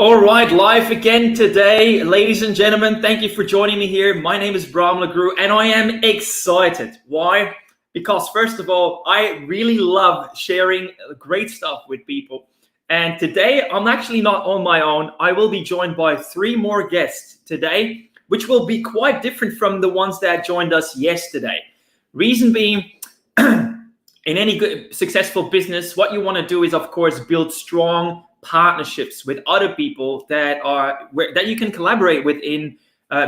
All right, live again today, ladies and gentlemen. Thank you for joining me here. My name is Bram LeGroux, and I am excited. Why? Because first of all, I really love sharing great stuff with people. And today, I'm actually not on my own. I will be joined by 3 more guests today, which will be quite different from the ones that joined us yesterday. Reason being, in any good, successful business, what you want to do is, of course, build strong partnerships with other people that you can collaborate with in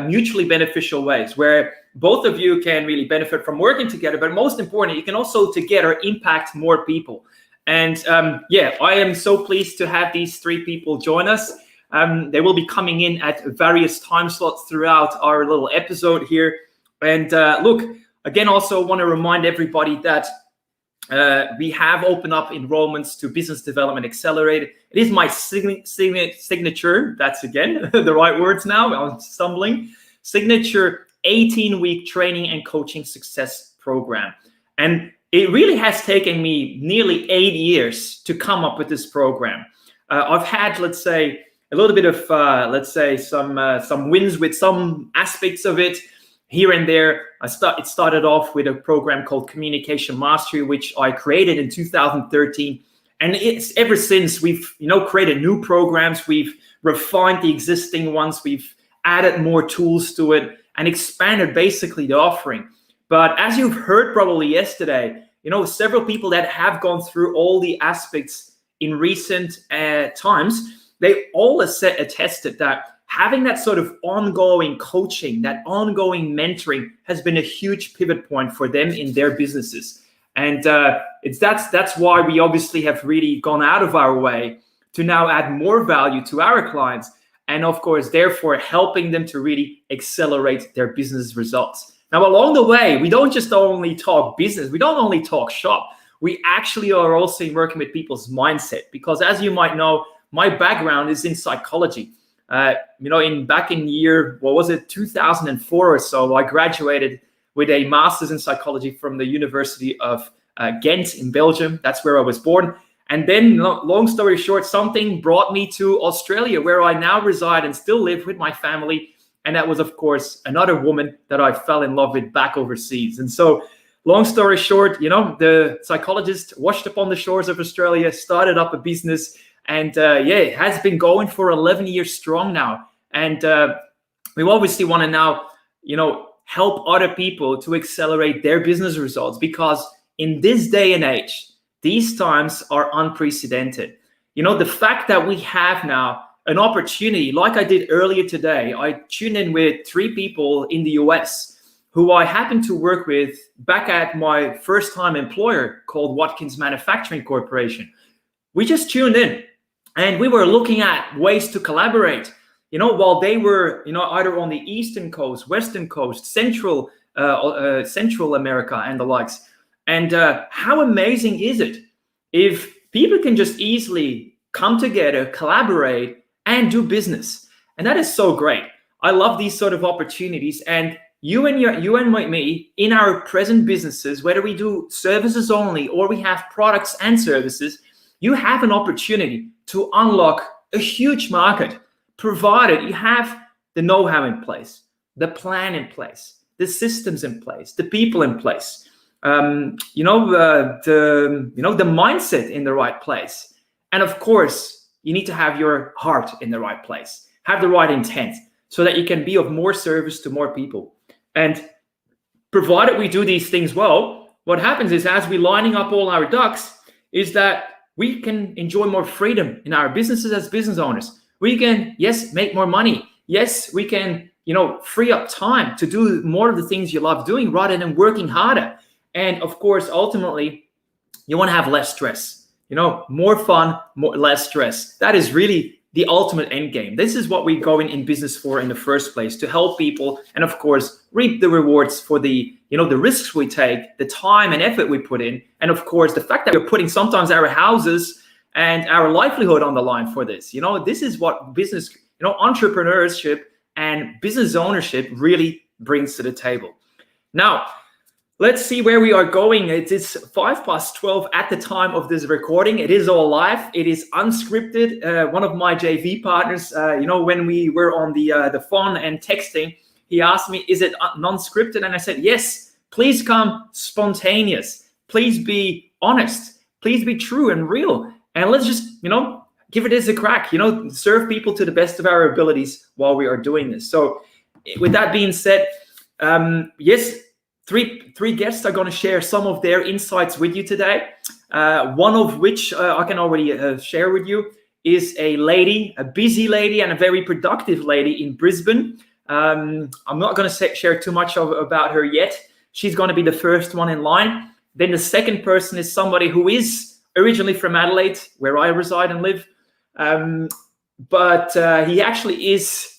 mutually beneficial ways, where both of you can really benefit from working together. But most importantly, you can also together impact more people. And I am so pleased to have these 3 people join us. They will be coming in at various time slots throughout our little episode here. And look, again, also want to remind everybody that we have opened up enrollments to Business Development Accelerator. It is my signature, that's again the right words now, I'm stumbling, signature 18-week training and coaching success program. And it really has taken me nearly 8 years to come up with this program. I've had, let's say, a little bit of, some wins with some aspects of it. Here and there, it started off with a program called Communication Mastery, which I created in 2013. And it's ever since we've, created new programs. We've refined the existing ones. We've added more tools to it and expanded basically the offering. But as you've heard probably yesterday, several people that have gone through all the aspects in recent times, they all attested that having that sort of ongoing coaching, that ongoing mentoring has been a huge pivot point for them in their businesses. And that's why we obviously have really gone out of our way to now add more value to our clients. And of course, therefore, helping them to really accelerate their business results. Now, along the way, we don't just only talk business. We don't only talk shop. We actually are also working with people's mindset, because as you might know, my background is in psychology. Back in year, 2004 or so, I graduated with a master's in psychology from the University of Ghent in Belgium. That's where I was born. And then, long story short, something brought me to Australia, where I now reside and still live with my family. And that was, of course, another woman that I fell in love with back overseas. And so, long story short, the psychologist washed up on the shores of Australia, started up a business. And it has been going for 11 years strong now. And we obviously want to now, help other people to accelerate their business results, because in this day and age, these times are unprecedented. The fact that we have now an opportunity, like I did earlier today, I tuned in with 3 people in the US who I happened to work with back at my first time employer called Watkins Manufacturing Corporation. We just tuned in. And we were looking at ways to collaborate, while they were, either on the Eastern Coast, Western Coast, Central America and the likes. And how amazing is it if people can just easily come together, collaborate, and do business? And that is so great. I love these sort of opportunities. And you and me in our present businesses, whether we do services only or we have products and services, you have an opportunity to unlock a huge market, provided you have the know-how in place, the plan in place, the systems in place, the people in place, the mindset in the right place. And of course, you need to have your heart in the right place, have the right intent, so that you can be of more service to more people. And provided we do these things well, what happens is, as we're lining up all our ducks, is that we can enjoy more freedom in our businesses as business owners. We can, yes, make more money. Yes, we can, free up time to do more of the things you love doing rather than working harder. And of course, ultimately, you want to have less stress, more fun, less stress. That is really the ultimate end game. This is what we go in business for in the first place, to help people and, of course, reap the rewards for the risks we take, the time and effort we put in, and of course, the fact that we're putting sometimes our houses and our livelihood on the line for this. This is what business, entrepreneurship and business ownership really brings to the table. Now, Let's see where we are going. It is 12 at the time of this recording. It is all live. It is unscripted. One of my JV partners, when we were on the phone and texting, he asked me, "Is it non-scripted?" And I said, "Yes. Please come spontaneous. Please be honest. Please be true and real. And let's just, give it as a crack. Serve people to the best of our abilities while we are doing this." So, with that being said, yes. Three guests are going to share some of their insights with you today. One of which I can already share with you is a busy lady and a very productive lady in Brisbane. I'm not going to share too much about her yet. She's going to be the first one in line. Then the second person is somebody who is originally from Adelaide, where I reside and live. But he actually is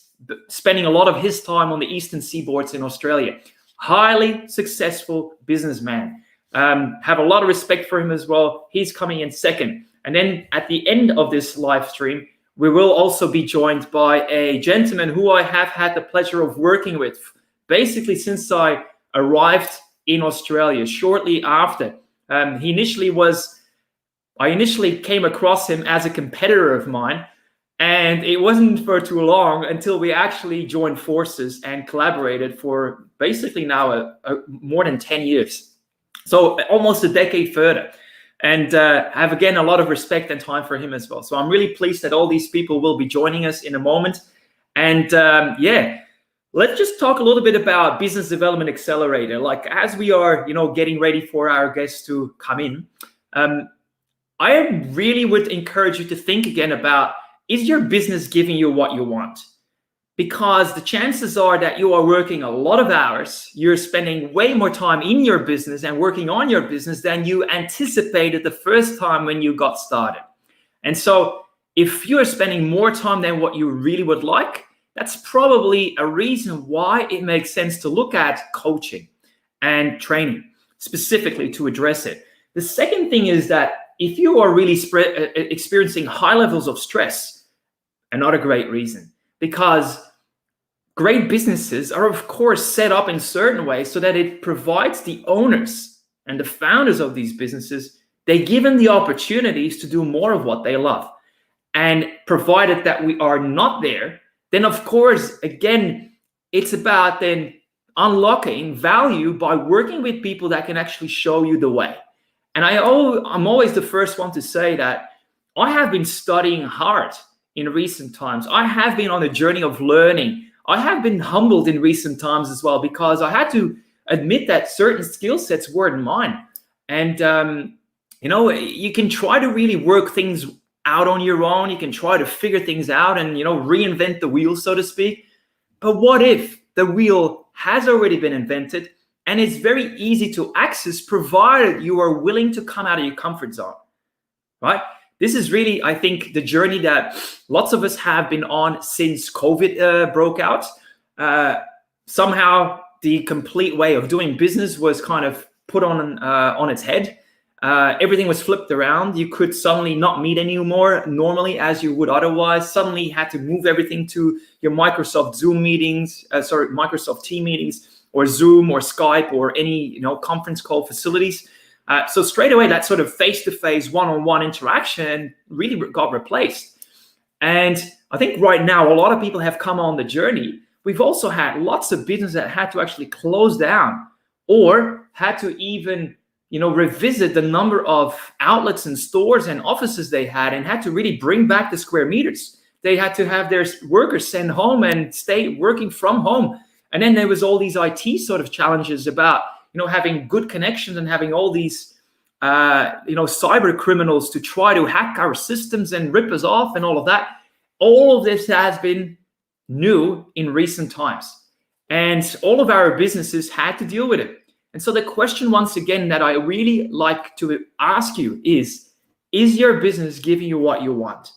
spending a lot of his time on the eastern seaboards in Australia. Highly successful businessman. Have a lot of respect for him as well. He's coming in second. And then at the end of this live stream, we will also be joined by a gentleman who I have had the pleasure of working with basically since I arrived in Australia shortly after. I initially came across him as a competitor of mine. And it wasn't for too long until we actually joined forces and collaborated for basically now more than 10 years. So almost a decade further. And have, again, a lot of respect and time for him as well. So I'm really pleased that all these people will be joining us in a moment. And let's just talk a little bit about Business Development Accelerator. Like as we are, getting ready for our guests to come in, I really would encourage you to think again about, is your business giving you what you want? Because the chances are that you are working a lot of hours, you're spending way more time in your business and working on your business than you anticipated the first time when you got started. And so if you are spending more time than what you really would like, that's probably a reason why it makes sense to look at coaching and training specifically to address it. The second thing is that if you are really experiencing high levels of stress, another great reason, because great businesses are, of course, set up in certain ways so that it provides the owners and the founders of these businesses, they give them the opportunities to do more of what they love. And provided that we are not there, then, of course, again, it's about then unlocking value by working with people that can actually show you the way. And I'm always the first one to say that I have been studying hard in recent times. I have been on a journey of learning. I have been humbled in recent times as well, because I had to admit that certain skill sets weren't mine. And, you can try to really work things out on your own. You can try to figure things out and, reinvent the wheel, so to speak. But what if the wheel has already been invented and it's very easy to access, provided you are willing to come out of your comfort zone, right? This is really, I think, the journey that lots of us have been on since COVID broke out. Somehow, the complete way of doing business was kind of put on its head. Everything was flipped around. You could suddenly not meet anymore normally as you would otherwise. Suddenly, you had to move everything to your Microsoft Microsoft Teams meetings, or Zoom, or Skype, or any conference call facilities. So straight away, that sort of face-to-face, one-on-one interaction really got replaced. And I think right now, a lot of people have come on the journey. We've also had lots of businesses that had to actually close down, or had to even, revisit the number of outlets and stores and offices they had, and had to really bring back the square meters. They had to have their workers sent home and stay working from home. And then there was all these IT sort of challenges about having good connections and having all these, cyber criminals to try to hack our systems and rip us off and all of that. All of this has been new in recent times. And all of our businesses had to deal with it. And so the question, once again, that I really like to ask you is your business giving you what you want?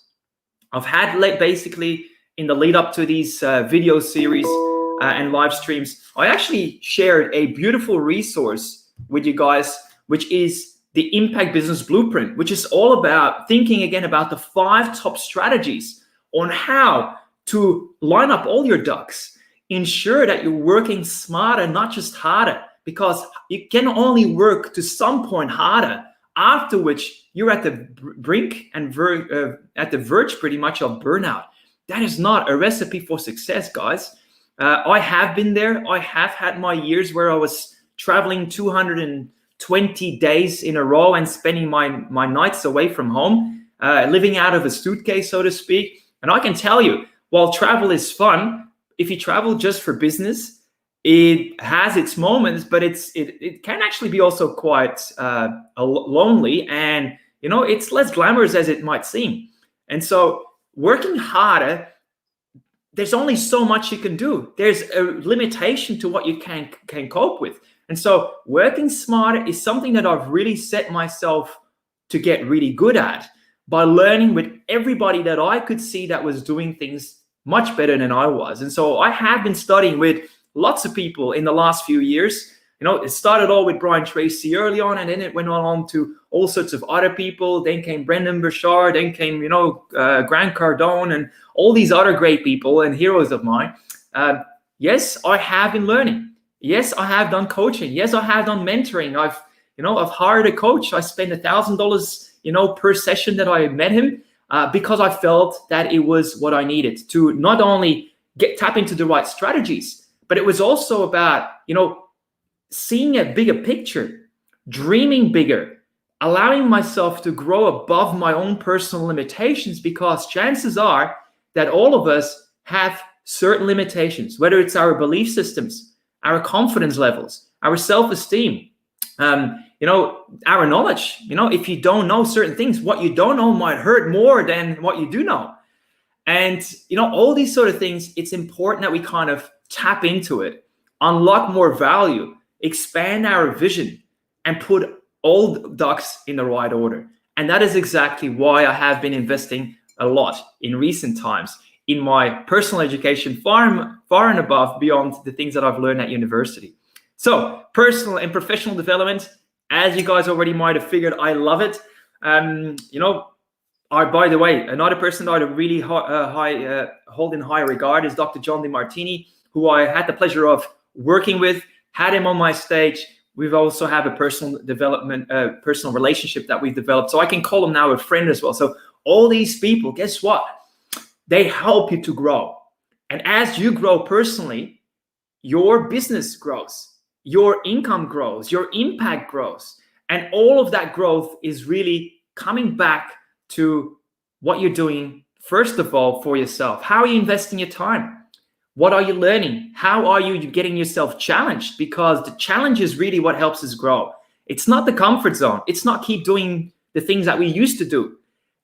I've had basically in the lead up to these video series and live streams, I actually shared a beautiful resource with you guys, which is the Impact Business Blueprint, which is all about thinking again about the 5 top strategies on how to line up all your ducks, ensure that you're working smarter, not just harder, because you can only work to some point harder, after which you're at the brink and at the verge pretty much of burnout. That is not a recipe for success, guys. I have been there. I have had my years where I was traveling 220 days in a row and spending my nights away from home, living out of a suitcase, so to speak. And I can tell you, while travel is fun, if you travel just for business, it has its moments, but it can actually be also quite lonely, and it's less glamorous as it might seem. And so working harder, there's only so much you can do. There's a limitation to what you can cope with. And so working smarter is something that I've really set myself to get really good at, by learning with everybody that I could see that was doing things much better than I was. And so I have been studying with lots of people in the last few years. It started all with Brian Tracy early on, and then it went on to all sorts of other people. Then came Brendan Burchard, then came, Grant Cardone, and all these other great people and heroes of mine. Yes, I have been learning. Yes, I have done coaching. Yes, I have done mentoring. I've hired a coach. I spent $1,000, per session that I met him, because I felt that it was what I needed to not only tap into the right strategies, but it was also about, seeing a bigger picture, dreaming bigger, allowing myself to grow above my own personal limitations, because chances are that all of us have certain limitations, whether it's our belief systems, our confidence levels, our self-esteem, our knowledge. If you don't know certain things, what you don't know might hurt more than what you do know. And, all these sort of things, it's important that we kind of tap into it, unlock more value, expand our vision, and put all ducks in the right order. And that is exactly why I have been investing a lot in recent times in my personal education, far and above beyond the things that I've learned at university. So personal and professional development, as you guys already might have figured, I love it. By the way, another person that I really hold in high regard is Dr. Johnny Martini, who I had the pleasure of working with, had him on my stage. We've also have a personal development, personal relationship that we've developed. So I can call him now a friend as well. So all these people, guess what? They help you to grow. And as you grow personally, your business grows, your income grows, your impact grows. And all of that growth is really coming back to what you're doing, first of all, for yourself. How are you investing your time? What are you learning? How are you getting yourself challenged? Because the challenge is really what helps us grow. It's not the comfort zone. It's not keep doing the things that we used to do.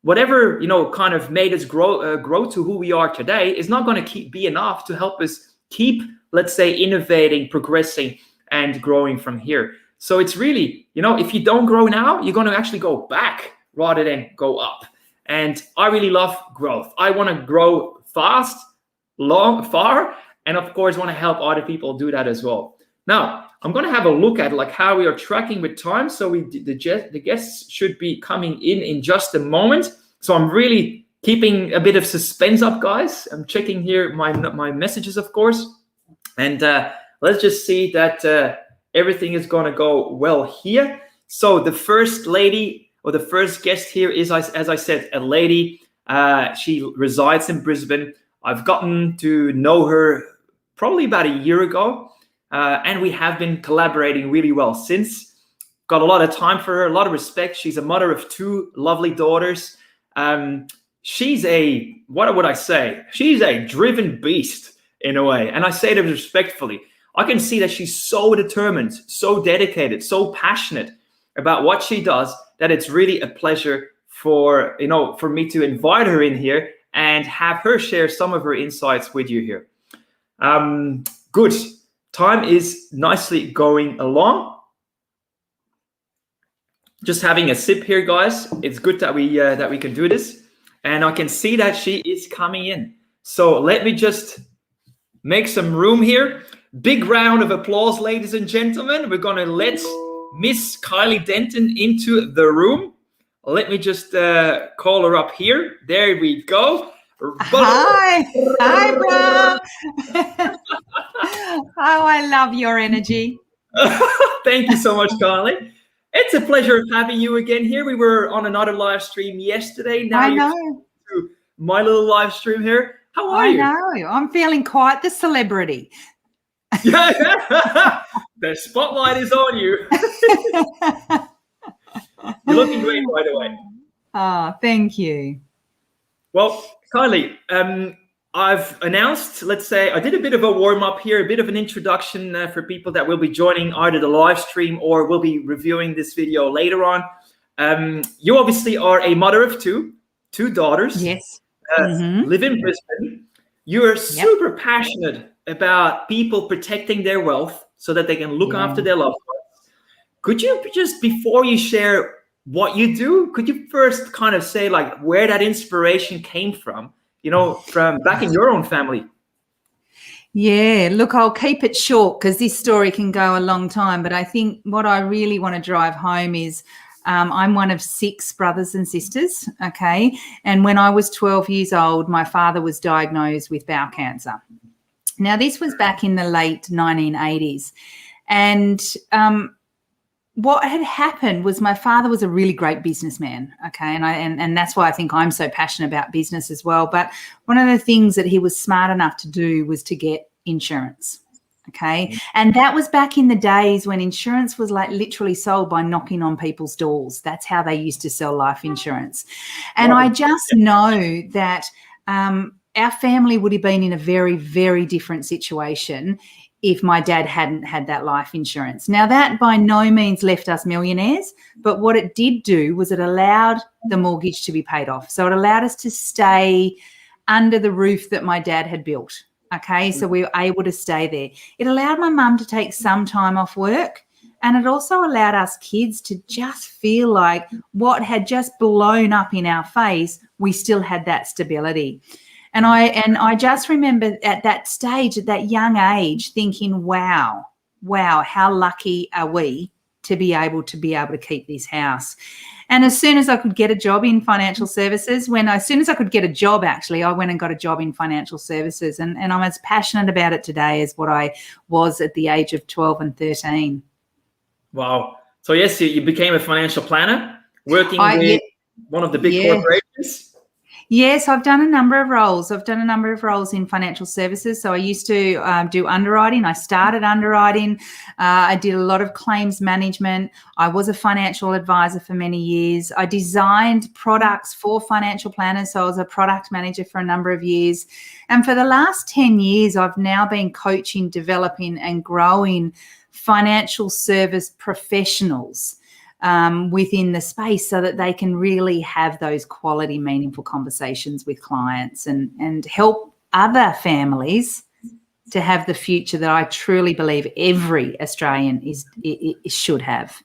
Whatever, kind of made us grow to who we are today is not going to be enough to help us keep, let's say, innovating, progressing, and growing from here. So it's really, if you don't grow now, you're going to actually go back rather than go up. And I really love growth. I want to grow fast, far, and of course want to help other people do that as well. Now I'm going to have a look at how we are tracking with time. So the guests should be coming in just a moment. So I'm really keeping a bit of suspense up, guys. I'm checking here my messages, of course, and let's just see that everything is going to go well here. So the first lady, or the first guest here, is, as I said, a lady. She resides in Brisbane. I've gotten to know her probably about a year ago, and we have been collaborating really well since. Got a lot of time for her, a lot of respect. She's a mother of 2 lovely daughters. She's what would I say? She's a driven beast in a way, and I say that respectfully. I can see that she's so determined, so dedicated, so passionate about what she does that it's really a pleasure for me to invite her in here and have her share some of her insights with you here. Good. Time is nicely going along. Just having a sip here, guys. It's good that we can do this. And I can see that she is coming in. So let me just make some room here. Big round of applause, ladies and gentlemen. We're going to let Miss Kylie Denton into the room. Let me just call her up here. There we go. Hi, Bram. Oh, I love your energy. Thank you so much, Carly. It's a pleasure having you again here. We were on another live stream yesterday. Now I you're know. to my little live stream here. How are I you? know. I'm feeling quite the celebrity. Yeah, the spotlight is on you. You're looking great, by the way. Oh, thank you. Well, Kylie, I've announced, let's say, I did a bit of a warm up here, a bit of an introduction for people that will be joining either the live stream or will be reviewing this video later on. You obviously are a mother of two daughters. Yes. Live in Brisbane. You are super passionate about people protecting their wealth so that they can look after their loved ones. Could you just, before you share what you do, could you first kind of say like where that inspiration came from, from back in your own family? Yeah, look, I'll keep it short because this story can go a long time, but I think what I really want to drive home is I'm one of 6 brothers and sisters, okay? And when I was 12 years old, my father was diagnosed with bowel cancer. Now, this was back in the late 1980s. And what had happened was my father was a really great businessman, okay? And that's why I think I'm so passionate about business as well. But one of the things that he was smart enough to do was to get insurance. Okay. And that was back in the days when insurance was like literally sold by knocking on people's doors. That's how they used to sell life insurance. And I just know that our family would have been in a very, very different situation if my dad hadn't had that life insurance. Now, that by no means left us millionaires, but what it did do was it allowed the mortgage to be paid off. So it allowed us to stay under the roof that my dad had built. Okay, so we were able to stay there. It allowed my mum to take some time off work, and it also allowed us kids to just feel like what had just blown up in our face, we still had that stability. And I just remember at that stage, at that young age, thinking, wow, how lucky are we to be able to keep this house. And as soon as I could get a job in financial services, as soon as I could get a job, actually, I went and got a job in financial services. And I'm as passionate about it today as what I was at the age of 12 and 13. Wow. So yes, you became a financial planner, working with one of the big corporations. Yes, I've done a number of roles. I've done a number of roles in financial services. So I used to do underwriting. I started underwriting. I did a lot of claims management. I was a financial advisor for many years. I designed products for financial planners. So I was a product manager for a number of years. And for the last 10 years, I've now been coaching, developing and growing financial service professionals within the space so that they can really have those quality, meaningful conversations with clients and help other families to have the future that I truly believe every Australian should have.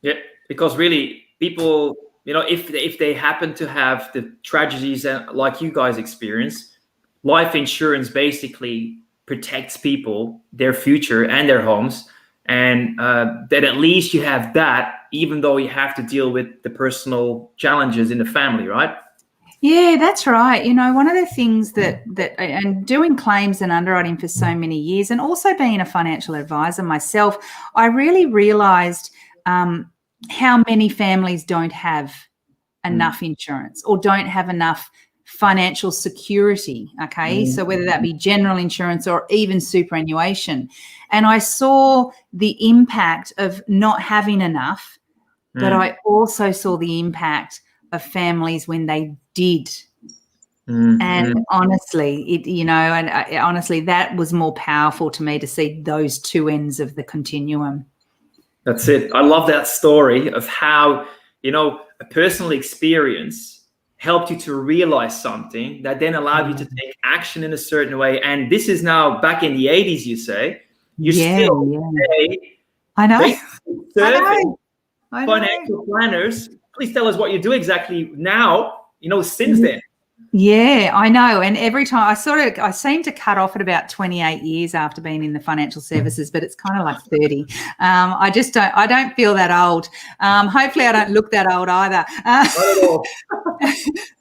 Yeah, because really people, if they happen to have the tragedies like you guys experience, life insurance basically protects people, their future and their homes. And that at least you have that, even though you have to deal with the personal challenges in the family, right? Yeah, that's right. One of the things that and doing claims and underwriting for so many years, and also being a financial advisor myself, I really realised how many families don't have enough insurance or don't have enough financial security, okay? So whether that be general insurance or even superannuation. And I saw the impact of not having enough, but I also saw the impact of families when they did. And honestly, honestly, that was more powerful to me to see those two ends of the continuum. That's it. I love that story of how, a personal experience helped you to realize something that then allowed you to take action in a certain way. And this is now back in the 80s, you say. You still today, I know. serving financial planners. Please tell us what you do exactly now, since then. Yeah, I know. And every time I seem to cut off at about 28 years after being in the financial services, but it's kind of like 30. I don't feel that old. Hopefully I don't look that old either. Not at all.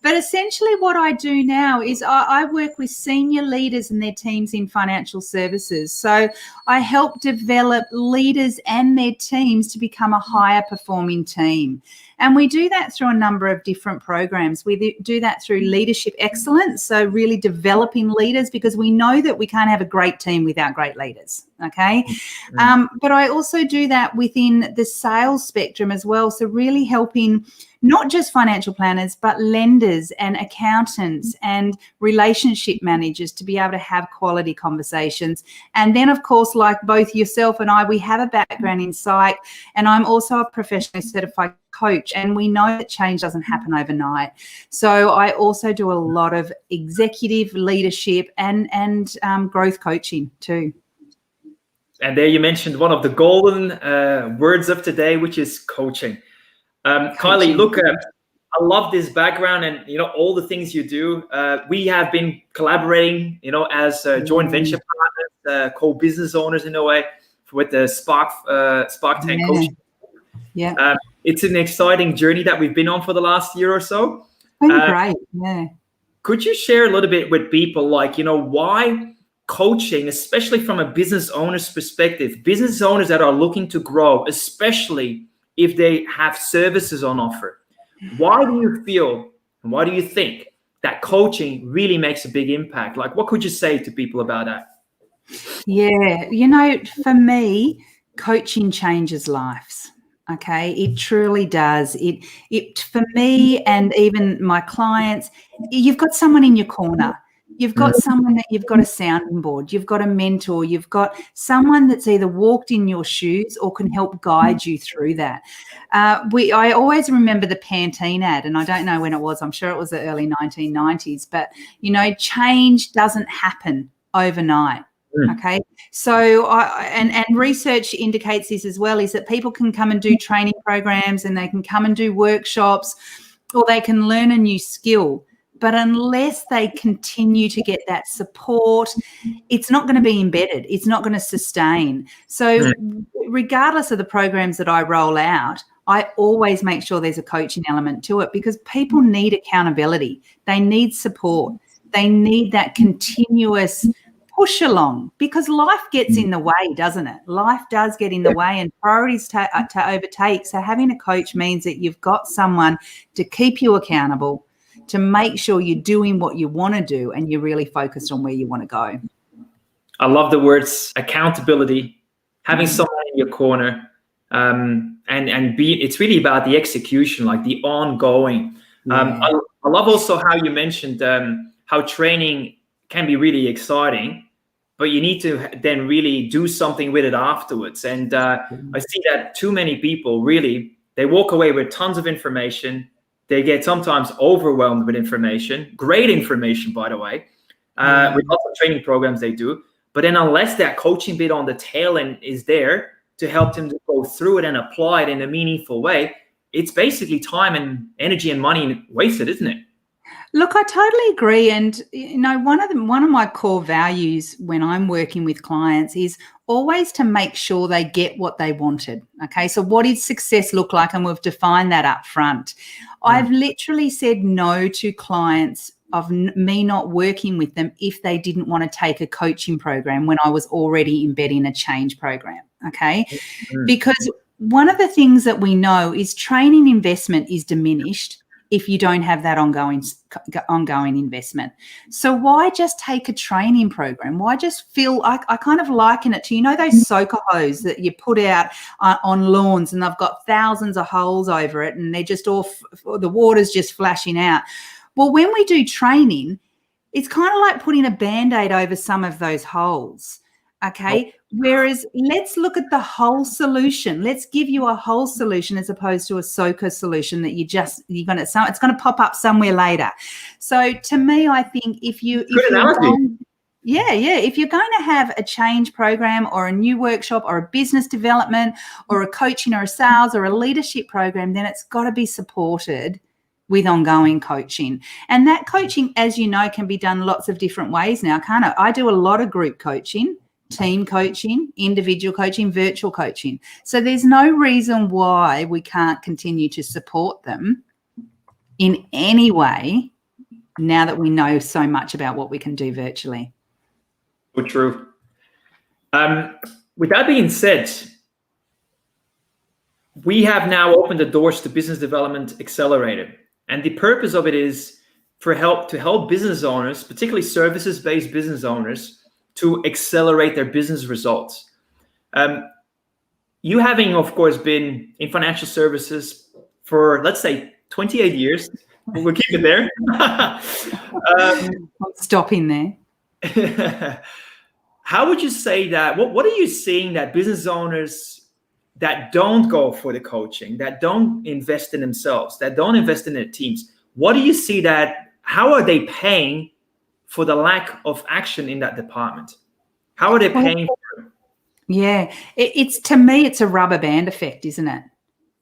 But essentially what I do now is I work with senior leaders and their teams in financial services. So I help develop leaders and their teams to become a higher performing team. And we do that through a number of different programs. We do that through leadership excellence, so really developing leaders, because we know that we can't have a great team without great leaders, okay? But I also do that within the sales spectrum as well, so really helping not just financial planners, but lenders and accountants and relationship managers to be able to have quality conversations. And then, of course, like both yourself and I, we have a background in psych, and I'm also a professionally certified coach, and we know that change doesn't happen overnight. So I also do a lot of executive leadership and growth coaching too. And there you mentioned one of the golden words of today, which is coaching. Kylie, look, I love this background and, all the things you do. We have been collaborating, as joint venture partners, co-business owners in a way with the Spark Tank coaching. Yeah. It's an exciting journey that we've been on for the last year or so. Great. Yeah. Could you share a little bit with people, like, why coaching, especially from a business owner's perspective, business owners that are looking to grow, especially if they have services on offer? Why do you feel and why do you think that coaching really makes a big impact? Like, what could you say to people about that? Yeah, for me, coaching changes lives. Okay, it truly does. It for me and even my clients, you've got someone in your corner. You've got someone that you've got a sounding board. You've got a mentor. You've got someone that's either walked in your shoes or can help guide you through that. I always remember the Pantene ad, and I don't know when it was. I'm sure it was the early 1990s. But, change doesn't happen overnight. Okay, so and research indicates this as well, is that people can come and do training programs and they can come and do workshops, or they can learn a new skill. But unless they continue to get that support, it's not going to be embedded. It's not going to sustain. So regardless of the programs that I roll out, I always make sure there's a coaching element to it, because people need accountability. They need support. They need that continuous push along, because life gets in the way, doesn't it? Life does get in the way and priorities to overtake. So having a coach means that you've got someone to keep you accountable, to make sure you're doing what you want to do and you're really focused on where you want to go. I love the words accountability, having someone in your corner, and it's really about the execution, like the ongoing. I love also how you mentioned how training can be really exciting, but you need to then really do something with it afterwards. And I see that too many people really, they walk away with tons of information. They get sometimes overwhelmed with information, great information, by the way, with lots of training programs they do. But then unless that coaching bit on the tail end is there to help them to go through it and apply it in a meaningful way, it's basically time and energy and money wasted, isn't it? Look, I totally agree. And, one of my core values when I'm working with clients is always to make sure they get what they wanted. Okay, so what does success look like? And we've defined that up front. I've literally said no to clients of me not working with them if they didn't want to take a coaching program when I was already embedding a change program. Okay, because one of the things that we know is training investment is diminished if you don't have that ongoing investment. So why just take a training program? Why just I kind of liken it to, those soaker hose that you put out on lawns and they've got thousands of holes over it and they're just the water's just flashing out. Well, when we do training, it's kind of like putting a Band-Aid over some of those holes. Okay. Whereas let's look at the whole solution. Let's give you a whole solution as opposed to a soaker solution that it's going to pop up somewhere later. So to me, I think if you're going to have a change program or a new workshop or a business development or a coaching or a sales or a leadership program, then it's got to be supported with ongoing coaching. And that coaching, as you know, can be done lots of different ways now, can't it? I do a lot of group coaching, team coaching, individual coaching, virtual coaching. So there's no reason why we can't continue to support them in any way now that we know so much about what we can do virtually. So true. With that being said, we have now opened the doors to Business Development Accelerator. And the purpose of it is to help business owners, particularly services-based business owners, to accelerate their business results. You having, of course, been in financial services for, let's say, 28 years. We'll keep it there. I'm stopping there. How would you say that? What are you seeing that business owners that don't go for the coaching, that don't invest in themselves, that don't invest in their teams, what do you see that, how are they paying for the lack of action in that department? How are they paying for it? Yeah, it's to me, it's a rubber band effect, isn't it?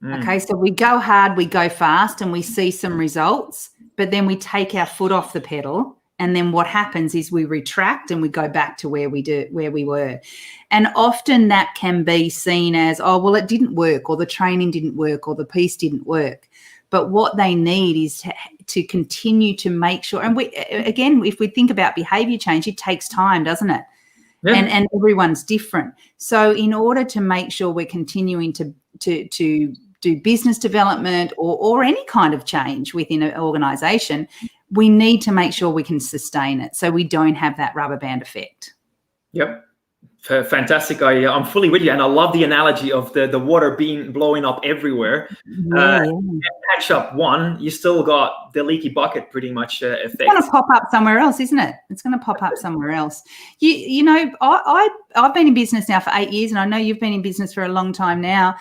Okay, so we go hard, we go fast, and we see some results, but then we take our foot off the pedal. And then what happens is we retract and we go back to where we were. And often that can be seen as, oh, well, it didn't work, or the training didn't work, or the piece didn't work. But what they need is to continue to make sure. And again, if we think about behavior change, it takes time, doesn't it? Yeah. And everyone's different. So in order to make sure we're continuing to do business development or any kind of change within an organization, we need to make sure we can sustain it so we don't have that rubber band effect. Yep. Fantastic. I'm fully with you. And I love the analogy of the water blowing up everywhere. Patch up one, you still got the leaky bucket pretty much effect. It's going to pop up somewhere else, isn't it? It's going to pop up somewhere else. You know, I've been in business now for 8 years, and I know you've been in business for a long time now.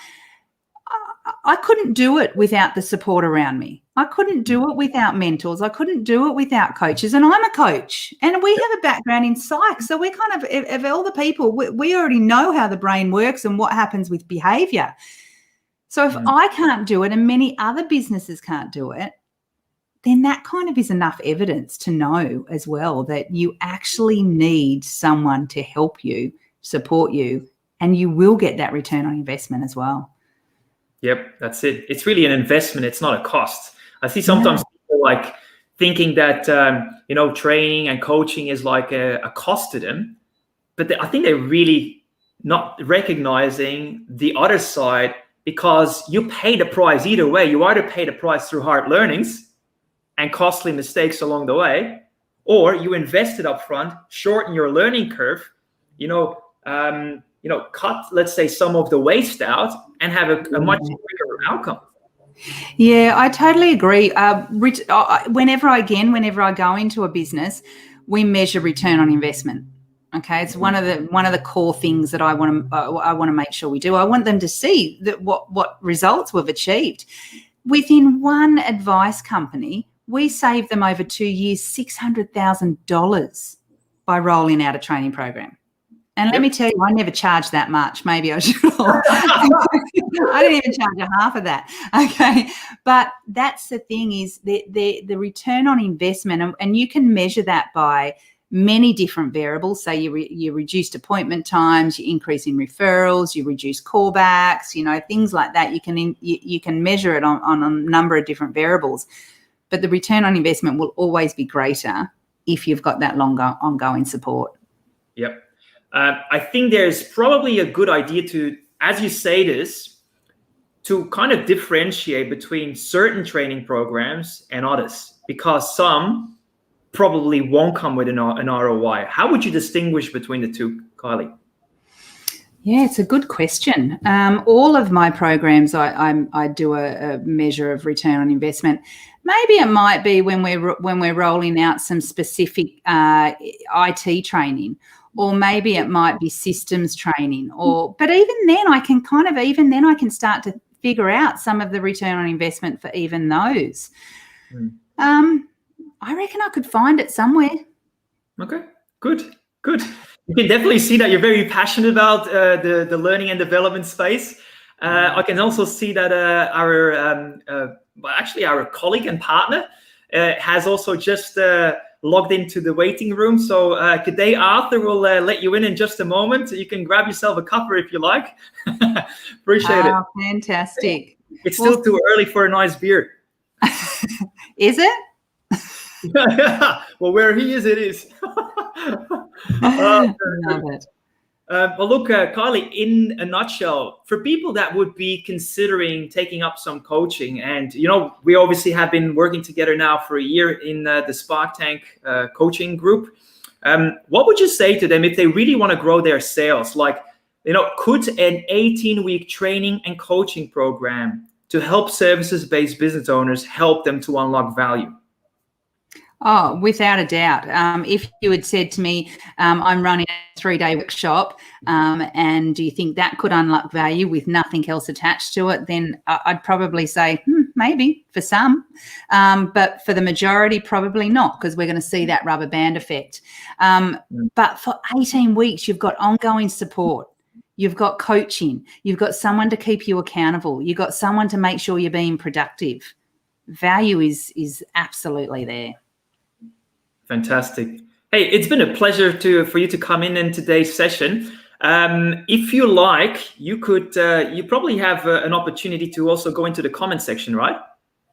I couldn't do it without the support around me. I couldn't do it without mentors. I couldn't do it without coaches. And I'm a coach, and we have a background in psych. So we're kind of all the people, we already know how the brain works and what happens with behavior. So if I can't do it and many other businesses can't do it, then that kind of is enough evidence to know as well that you actually need someone to help you, support you, and you will get that return on investment as well. Yep, that's it. It's really an investment. It's not a cost. I see sometimes people like thinking that, training and coaching is like a cost to them. But I think they're really not recognizing the other side, because you pay the price either way. You either pay the price through hard learnings and costly mistakes along the way, or you invest it up front, shorten your learning curve, cut, let's say, some of the waste out and have a much quicker outcome. Yeah, I totally agree. Whenever I go into a business, we measure return on investment. Okay, it's one of the core things that I want to make sure we do. I want them to see that what results we've achieved. Within one advice company, we saved them over 2 years $600,000 by rolling out a training program. And let me tell you, I never charged that much. Maybe I should. I didn't even charge half of that. Okay. But that's the thing, is the return on investment, and you can measure that by many different variables. So you reduced appointment times, you increase in referrals, you reduce callbacks, things like that. You can measure it on a number of different variables. But the return on investment will always be greater if you've got that longer ongoing support. Yep. I think there's probably a good idea to, as you say this, to kind of differentiate between certain training programs and others, because some probably won't come with an ROI. How would you distinguish between the two, Kylie? Yeah, it's a good question. All of my programs, I do a measure of return on investment. Maybe it might be when we're rolling out some specific IT training, or maybe it might be systems training. But even then, I can start to figure out some of the return on investment for even those. I reckon I could find it somewhere. Okay, good. You can definitely see that you're very passionate about the learning and development space. I can also see that actually our colleague and partner, has also just logged into the waiting room. So good day, Arthur. We'll let you in just a moment. You can grab yourself a cuppa if you like. Appreciate it. Fantastic. It's still too early for a nice beer. Is it? Well, where he is, it is. Love it. Well, look, Kylie, in a nutshell, for people that would be considering taking up some coaching, and we obviously have been working together now for a year in the Spark Tank coaching group. What would you say to them if they really want to grow their sales? Like, could an 18-week training and coaching program to help services-based business owners help them to unlock value? Oh, without a doubt. If you had said to me, I'm running a 3-day workshop, and do you think that could unlock value with nothing else attached to it, then I'd probably say maybe for some, but for the majority, probably not, because we're going to see that rubber band effect. But for 18 weeks, you've got ongoing support. You've got coaching. You've got someone to keep you accountable. You've got someone to make sure you're being productive. Value is absolutely there. Fantastic. Hey, it's been a pleasure for you to come in today's session. If you like, you could. You probably have an opportunity to also go into the comment section, right?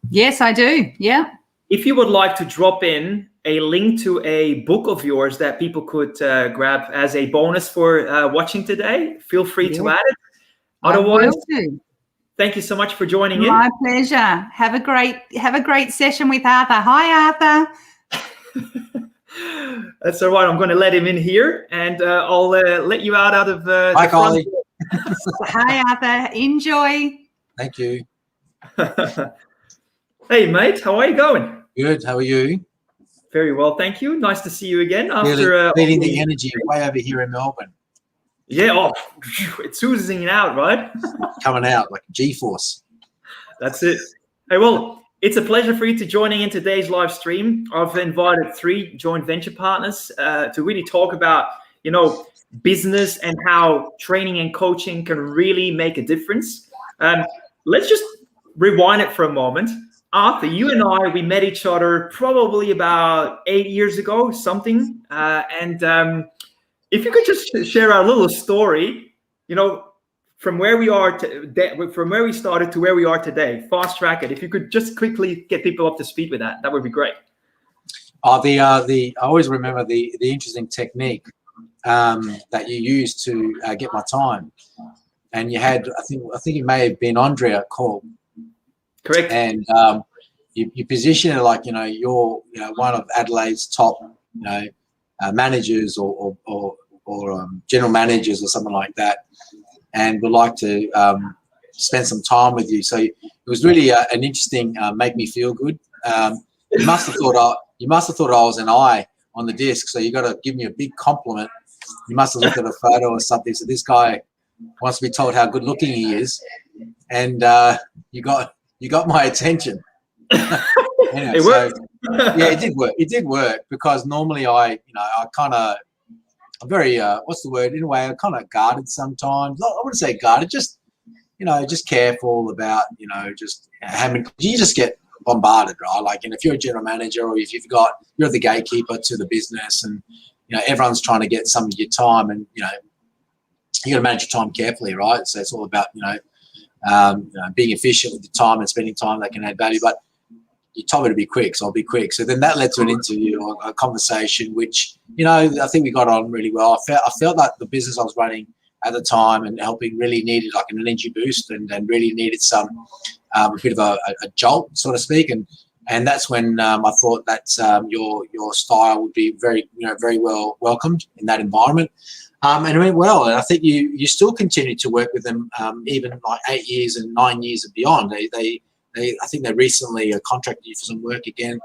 Yes, I do. Yeah. If you would like to drop in a link to a book of yours that people could grab as a bonus for watching today, feel free to add it. Otherwise, thank you so much for joining in. My pleasure. Have a great session with Arthur. Hi, Arthur. That's all right. I'm going to let him in here, and I'll let you out of Hi, Kylie. Hi, Arthur. Enjoy. Thank you. Hey, mate. How are you going? Good. How are you? Very well, thank you. Nice to see you again. After feeling the energy way over here in Melbourne. Yeah. It's oozing out, right? Coming out like G-force. That's it. Hey, well, it's a pleasure for you to joining in today's live stream. I've invited 3 joint venture partners to really talk about, business and how training and coaching can really make a difference. Let's just rewind it for a moment. Arthur, you and I, we met each other probably about 8 years ago, something. And if you could just share our little story, from where we are from where we started to where we are today, fast track it. If you could just quickly get people up to speed with that would be great. I always remember the interesting technique that you used to get my time, and you had I think it may have been Andrea call. Correct. And you position it like you're one of Adelaide's top managers or general managers or something like that, and would like to spend some time with you. So it was really an interesting make me feel good. You must have thought I was an eye on the disc, so you got to give me a big compliment. You must have looked at a photo or something. So this guy wants to be told how good looking he is, and you got my attention. Anyway, it worked. Yeah, it did work. It did work because normally I'm very what's the word? In a way, I'm kind of guarded sometimes. I wouldn't say guarded, just careful about just having. You just get bombarded, right? Like, if you're a general manager or if you're the gatekeeper to the business, and everyone's trying to get some of your time, and you got to manage your time carefully, right? So it's all about being efficient with your time and spending time that can add value. But you told me to be quick, so I'll be quick. So then that led to an interview or a conversation, which I think we got on really well. I felt like the business I was running at the time and helping really needed like an energy boost and really needed some a bit of a jolt, so to speak. And that's when I thought that your style would be very very well welcomed in that environment. And it went well, and I think you still continue to work with them even like 8 years and 9 years and beyond. I think they recently contracted you for some work again.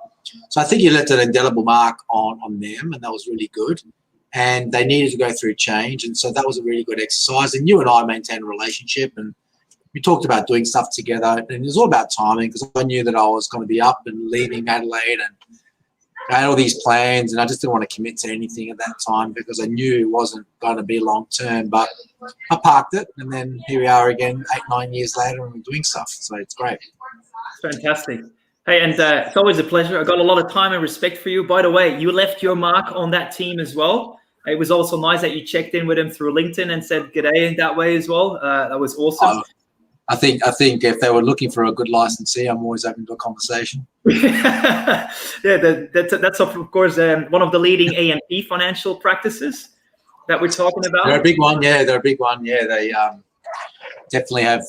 So I think you left an indelible mark on them, and that was really good. And they needed to go through change, and so that was a really good exercise. And you and I maintained a relationship, and we talked about doing stuff together. And it was all about timing, because I knew that I was going to be up and leaving Adelaide, and I had all these plans, and I just didn't want to commit to anything at that time because I knew it wasn't going to be long term. But I parked it, and then here we are again 8-9 years later, and we're doing stuff. So it's great. Fantastic. Hey, and it's always a pleasure. I got a lot of time and respect for you. By the way, you left your mark on that team as well. It was also nice that you checked in with him through LinkedIn and said g'day in that way as well. That was awesome. I think if they were looking for a good licensee, I'm always open to a conversation. Yeah, that's of course one of the leading A&P financial practices that we're talking about. They're a big one. Yeah, they're a big one. Yeah, they definitely have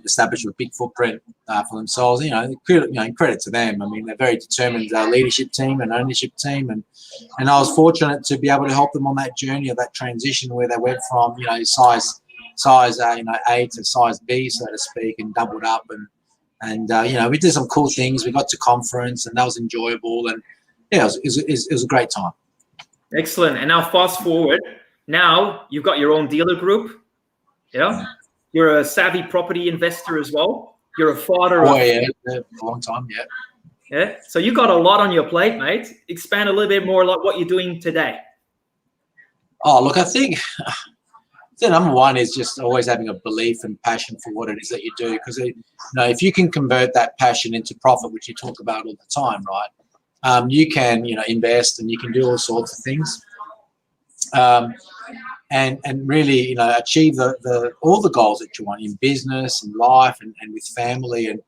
established a big footprint for themselves. Credit to them. I mean, they're very determined leadership team and ownership team, and I was fortunate to be able to help them on that journey of that transition where they went from size A to size B, so to speak, and doubled up. And we did some cool things. We got to conference, and that was enjoyable. And yeah, it was a great time. Excellent. And now fast forward. Now you've got your own dealer group. Yeah. You're a savvy property investor as well. You're a father. Oh, yeah, a long time, yeah. Yeah. So you got a lot on your plate, mate. Expand a little bit more like what you're doing today. Oh, look, I think the number one is just always having a belief and passion for what it is that you do. Because if you can convert that passion into profit, which you talk about all the time, right? You can invest and you can do all sorts of things. And really, achieve all the goals that you want in business and life and with family and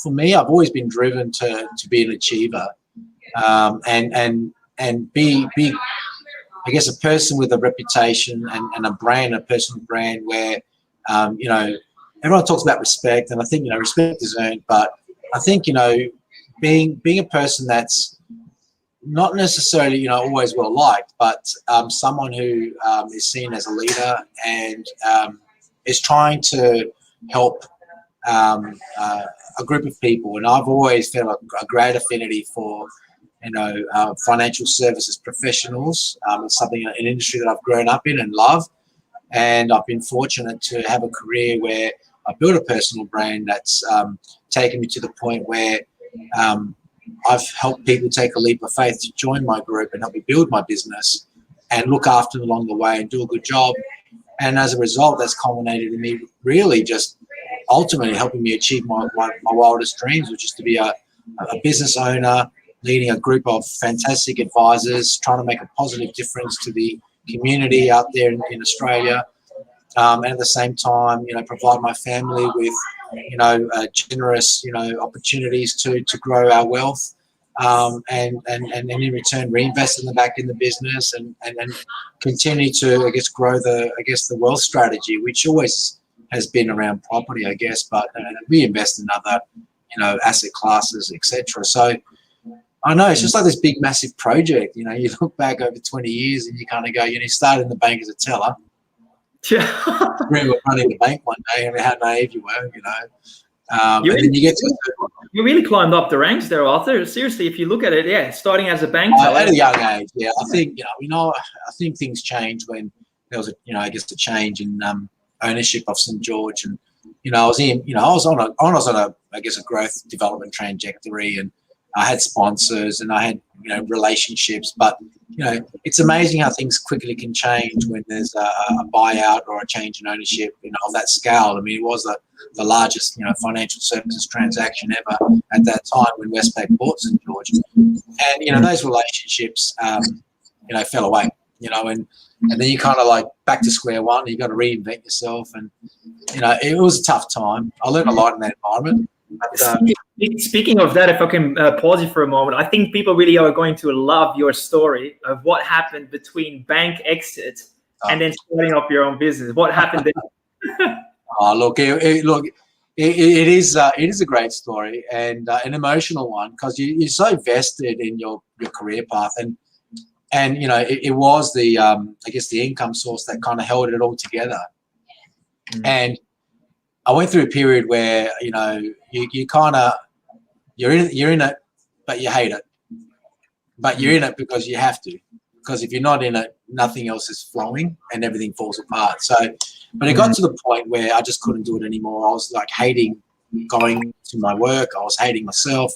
for me, I've always been driven to be an achiever, and be I guess a person with a reputation and a brand, a personal brand where everyone talks about respect, and I think respect is earned, but I think being a person that's not necessarily, always well liked, but someone who is seen as a leader and is trying to help a group of people. And I've always felt a great affinity for, financial services professionals. It's something, an industry that I've grown up in and love. And I've been fortunate to have a career where I built a personal brand that's taken me to the point where I've helped people take a leap of faith to join my group and help me build my business and look after them along the way and do a good job. And as a result, that's culminated in me really just ultimately helping me achieve my wildest dreams, which is to be a business owner, leading a group of fantastic advisors, trying to make a positive difference to the community out there in Australia. And at the same time, provide my family with generous, opportunities to grow our wealth, and in return reinvest in the business and continue to, I guess, grow the wealth strategy, which always has been around property, I guess, but we invest in other, asset classes, etc. So I know it's just like this big, massive project. You look back over 20 years and you kind of go, you started in the bank as a teller. Yeah. Dream of running the bank one day. I mean, how naive you were, and then you get to. You really climbed up the ranks there, Arthur. Seriously, if you look at it, yeah, starting as a bank teller. At a young age, yeah. I think I think things changed when there was a change in ownership of St. George, and I was on a growth development trajectory, and I had sponsors and I had relationships, but it's amazing how things quickly can change when there's a buyout or a change in ownership of that scale. I mean, it was the largest financial services transaction ever at that time when Westpac bought St. George, and those relationships fell away, and then you kind of like back to square one. You got to reinvent yourself, and it was a tough time. I learned a lot in that environment. But, speaking of that, if I can pause you for a moment, I think people really are going to love your story of what happened between bank exit and then starting up your own business. What happened there? It is a great story and an emotional one, because you're so vested in your career path, and it was the I guess the income source that kind of held it all together. And I went through a period where you kind of you're in it, but you hate it. But you're in it because you have to. Because if you're not in it, nothing else is flowing and everything falls apart. So, but it got to the point where I just couldn't do it anymore. I was like hating going to my work. I was hating myself.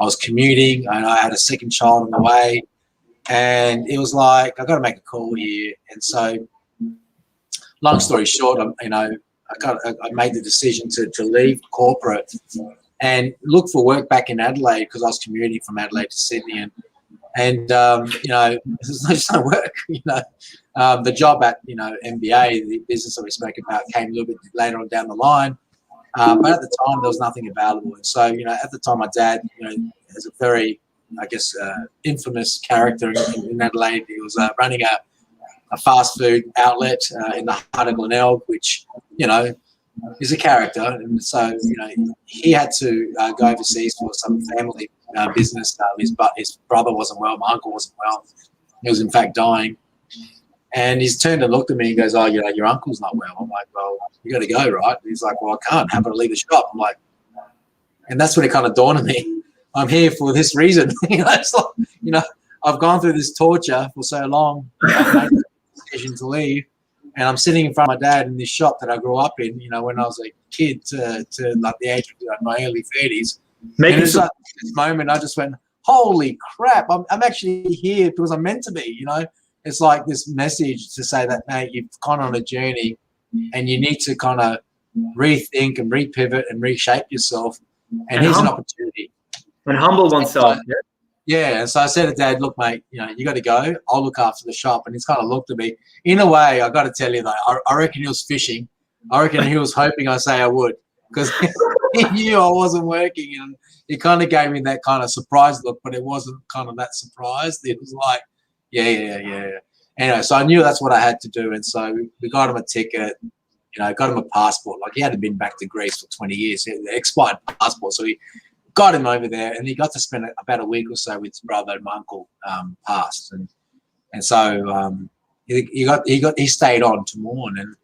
I was commuting, and I had a second child on the way. And it was like, I got to make a call here. And so, long story short, I made the decision to leave corporate and look for work back in Adelaide, because I was commuting from Adelaide to Sydney, and there's just no work. The job at MBA, the business that we spoke about, came a little bit later on down the line, but at the time there was nothing available. And so at the time, my dad is a very, I guess, infamous character in Adelaide. He was running a fast food outlet in the heart of Glenelg, which is a character, and so he had to go overseas for some family business. His brother wasn't well, my uncle wasn't well. He was in fact dying, and he's turned and looked at me and goes, "Oh, your uncle's not well." I'm like, "Well, you got to go, right?" And he's like, "Well, I can't. How about I leave the shop?" I'm like, and that's when it kind of dawned on me. I'm here for this reason. It's like, I've gone through this torture for so long. I've made the decision to leave. And I'm sitting in front of my dad in this shop that I grew up in, when I was a kid to like the age of my early 30s. And it's like this moment I just went, holy crap, I'm actually here because I'm meant to be, It's like this message to say that, mate, you've gone on a journey and you need to kind of rethink and repivot and reshape yourself. And here's an opportunity. And humble oneself. Yeah, and so I said to Dad, "Look, mate, you got to go. I'll look after the shop." And he's kind of looked at me. In a way, I got to tell you that I reckon he was fishing. I reckon he was hoping I say I would, because he knew I wasn't working, and he kind of gave me that kind of surprised look, but it wasn't kind of that surprised. It was like, yeah. Anyway, so I knew that's what I had to do, and so we got him a ticket. Got him a passport. Like, he hadn't been back to Greece for 20 years. The expired passport, so he got him over there, and he got to spend about a week or so with his brother and my uncle passed, and so he stayed on to mourn. And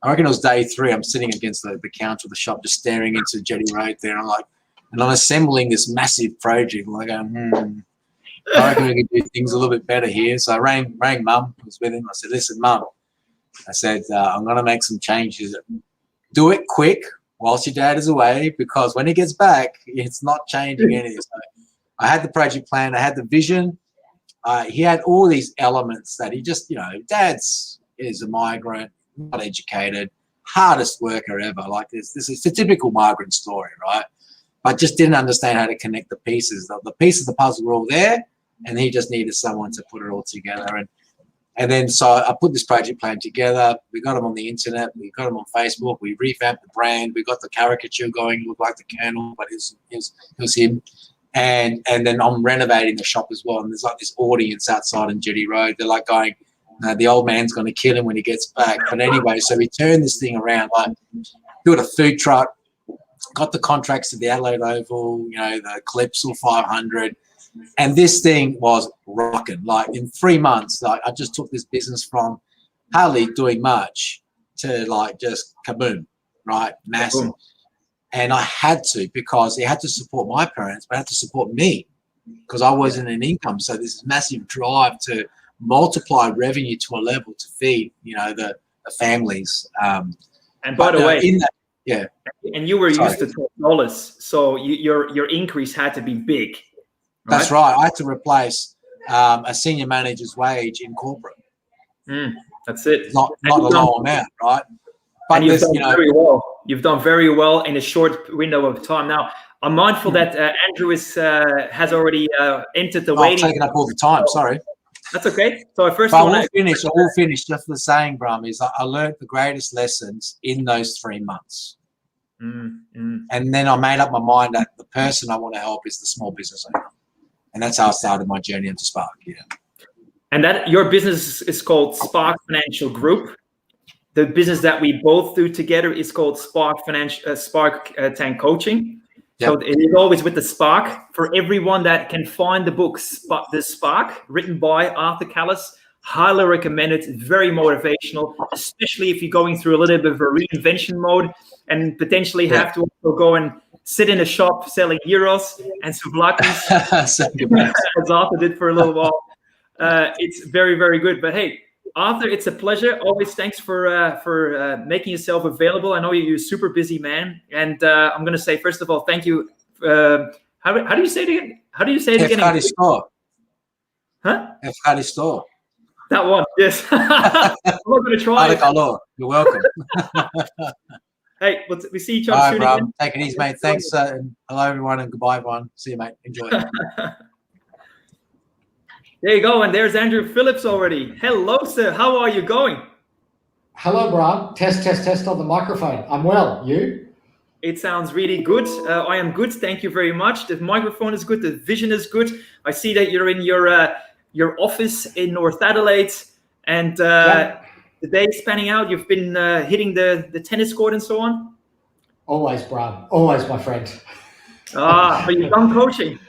I reckon it was day 3. I'm sitting against the counter of the shop, just staring into Jetty Road there. And I'm assembling this massive project. I'm going, I reckon we can do things a little bit better here. So I rang Mum, who was with him. I said, "Listen, Mum," I said, "I'm going to make some changes. Do it quick whilst your dad is away, because when he gets back, it's not changing anything." So I had the project plan. I had the vision. He had all these elements that he just, Dad's is a migrant, not educated, hardest worker ever. Like, this is a typical migrant story, right? But just didn't understand how to connect the pieces. The pieces of the puzzle were all there, and he just needed someone to put it all together. And then so I put this project plan together. We got him on the internet. We got him on Facebook. We revamped the brand. We got the caricature going. It looked like the Colonel, but it was him. And then I'm renovating the shop as well. And there's like this audience outside on Jetty Road. They're like going, the old man's going to kill him when he gets back. But anyway, so we turned this thing around. Like, built a food truck, got the contracts to the Adelaide Oval, the Calypso 500. And this thing was rocking. Like, in 3 months, like, I just took this business from hardly doing much to like just kaboom, right? Massive. Boom. And I had to, because it had to support my parents, but it had to support me, because I wasn't an income. So this massive drive to multiply revenue to a level to feed, the families. And by the way, yeah. And you were used to $12, so your increase had to be big. Right? That's right. I had to replace a senior manager's wage in corporate. That's it. Not a low amount, right? But and you've done very well. You've done very well in a short window of time. Now, I'm mindful that Andrew has already entered the waiting. I've taken up all the time. Sorry. That's okay. So I will finish. Just the saying, Bram, is I learned the greatest lessons in those 3 months. And then I made up my mind that the person I want to help is the small business owner. And that's how I started my journey into Spark. Yeah. And that your business is called Spark Financial Group. The business that we both do together is called Spark Tank Coaching. Yep. So it is always with the Spark. For everyone that can find the book, The Spark, written by Arthur Callis, highly recommend it. It's very motivational, especially if you're going through a little bit of a reinvention mode and potentially have to also go and sit in a shop selling euros and souvlakis, as Arthur did for a little while. It's very, very good. But hey, Arthur, it's a pleasure. Always thanks for making yourself available. I know you're a super busy man. And I'm going to say, first of all, thank you. How do you say it again? How do you say it again? Huh? Efkaristo. That one, yes. I'm not going to try it. You're welcome. Hey, we see each All other right, soon bro. again. Take it easy, mate. Thanks. And hello, everyone, and goodbye, everyone. See you, mate. Enjoy. There you go. And there's Andrew Phillips already. Hello, sir. How are you going? Hello, Bram. Test on the microphone. I'm well. You? It sounds really good. I am good. Thank you very much. The microphone is good. The vision is good. I see that you're in your office in North Adelaide, and the day's spanning out. You've been hitting the tennis court and so on. Always, Bram. Always, my friend. But you've done coaching.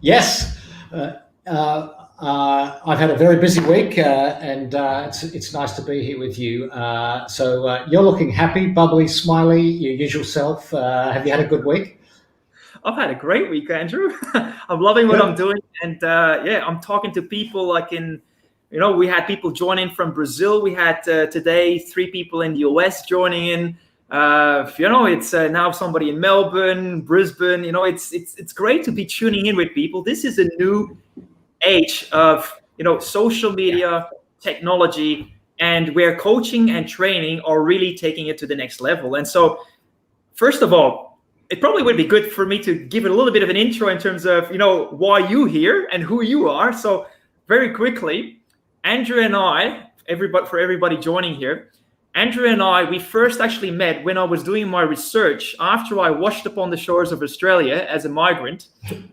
Yes. I've had a very busy week, and it's nice to be here with you. So you're looking happy, bubbly, smiley, your usual self. Have you had a good week? I've had a great week, Andrew. I'm loving what I'm doing, and I'm talking to people like we had people joining from Brazil. We had today 3 people in the US joining in. It's now somebody in Melbourne, Brisbane. It's great to be tuning in with people. This is a new age of social media, technology, and where coaching and training are really taking it to the next level. And so, first of all, it probably would be good for me to give it a little bit of an intro in terms of why you here and who you are. So very quickly, Andrew and I, for everybody joining here, Andrew and I, we first actually met when I was doing my research after I washed up on the shores of Australia as a migrant.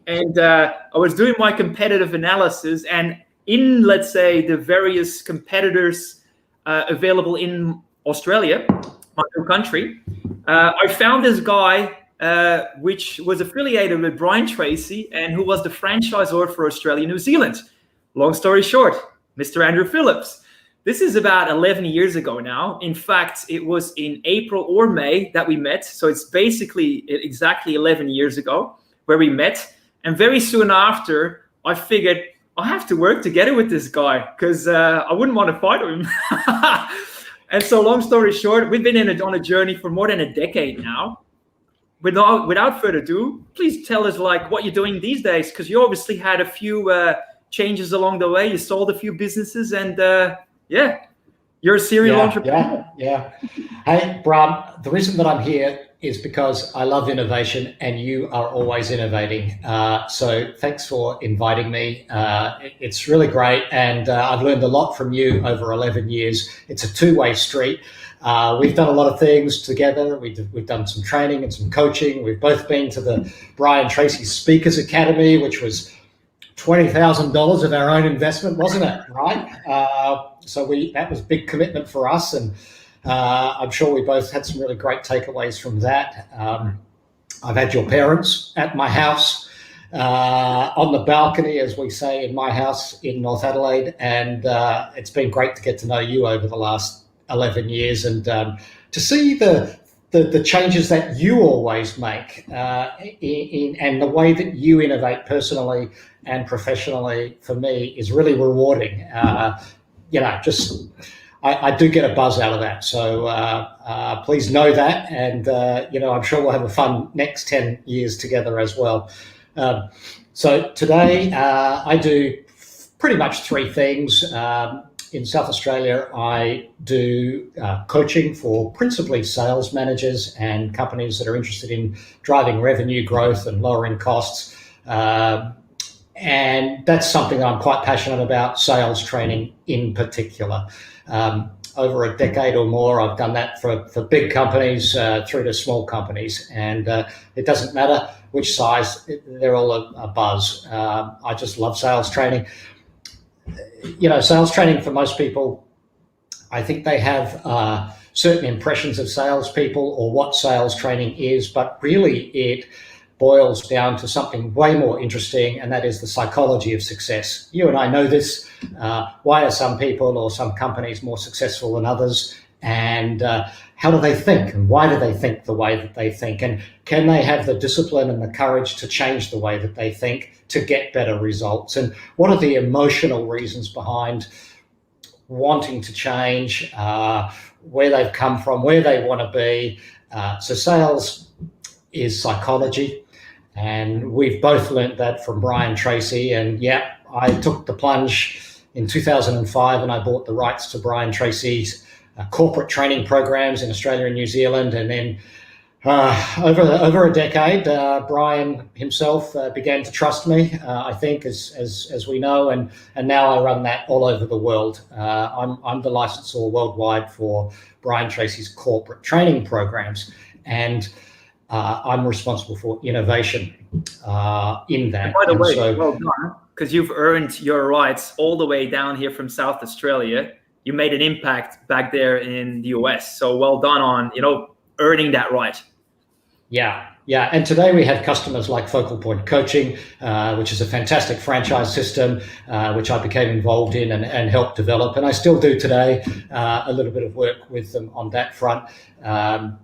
And I was doing my competitive analysis, and in, let's say, the various competitors available in Australia, my home country, I found this guy which was affiliated with Brian Tracy and who was the franchisor for Australia, New Zealand. Long story short, Mr. Andrew Phillips. This is about 11 years ago now. In fact, it was in April or May that we met. So it's basically exactly 11 years ago where we met. And very soon after, I figured I have to work together with this guy because I wouldn't want to fight him. And so long story short, we've been on a journey for more than a decade now. Without further ado, please tell us what you're doing these days, because you obviously had a few changes along the way. You sold a few businesses and you're a serial entrepreneur. Yeah. Hey, Bram, the reason that I'm here is because I love innovation and you are always innovating. So thanks for inviting me. It's really great. And I've learned a lot from you over 11 years. It's a two-way street. We've done a lot of things together. We've done some training and some coaching. We've both been to the Brian Tracy Speakers Academy, which was $20,000 of our own investment, wasn't it? Right. So that was a big commitment for us, and I'm sure we both had some really great takeaways from that. I've had your parents at my house on the balcony, as we say, in my house in North Adelaide, and it's been great to get to know you over the last 11 years and to see the changes that you always make and the way that you innovate personally and professionally, for me, is really rewarding. I do get a buzz out of that. So please know that. And, I'm sure we'll have a fun next 10 years together as well. So today I do pretty much 3 things. In South Australia, I do coaching for principally sales managers and companies that are interested in driving revenue growth and lowering costs. And that's something that I'm quite passionate about, sales training in particular. Over a decade or more, I've done that for big companies through to small companies. And it doesn't matter which size, they're all a buzz. I just love sales training. Sales training for most people, I think they have certain impressions of salespeople or what sales training is, but really it boils down to something way more interesting, and that is the psychology of success. You and I know this. Why are some people or some companies more successful than others? And how do they think? And why do they think the way that they think? And can they have the discipline and the courage to change the way that they think to get better results? And what are the emotional reasons behind wanting to change, where they've come from, where they want to be? So sales is psychology. And we've both learnt that from Brian Tracy. And I took the plunge in 2005 and I bought the rights to Brian Tracy's corporate training programs in Australia and New Zealand, and then over a decade, Brian himself began to trust me, I think, as we know, and now I run that all over the world. I'm the licensor worldwide for Brian Tracy's corporate training programs, and I'm responsible for innovation in that. And by the way, well done, because you've earned your rights all the way down here from South Australia. You made an impact back there in the US. So well done on, earning that right. Yeah. And today we have customers like Focal Point Coaching, which is a fantastic franchise system, which I became involved in and helped develop. And I still do today a little bit of work with them on that front. So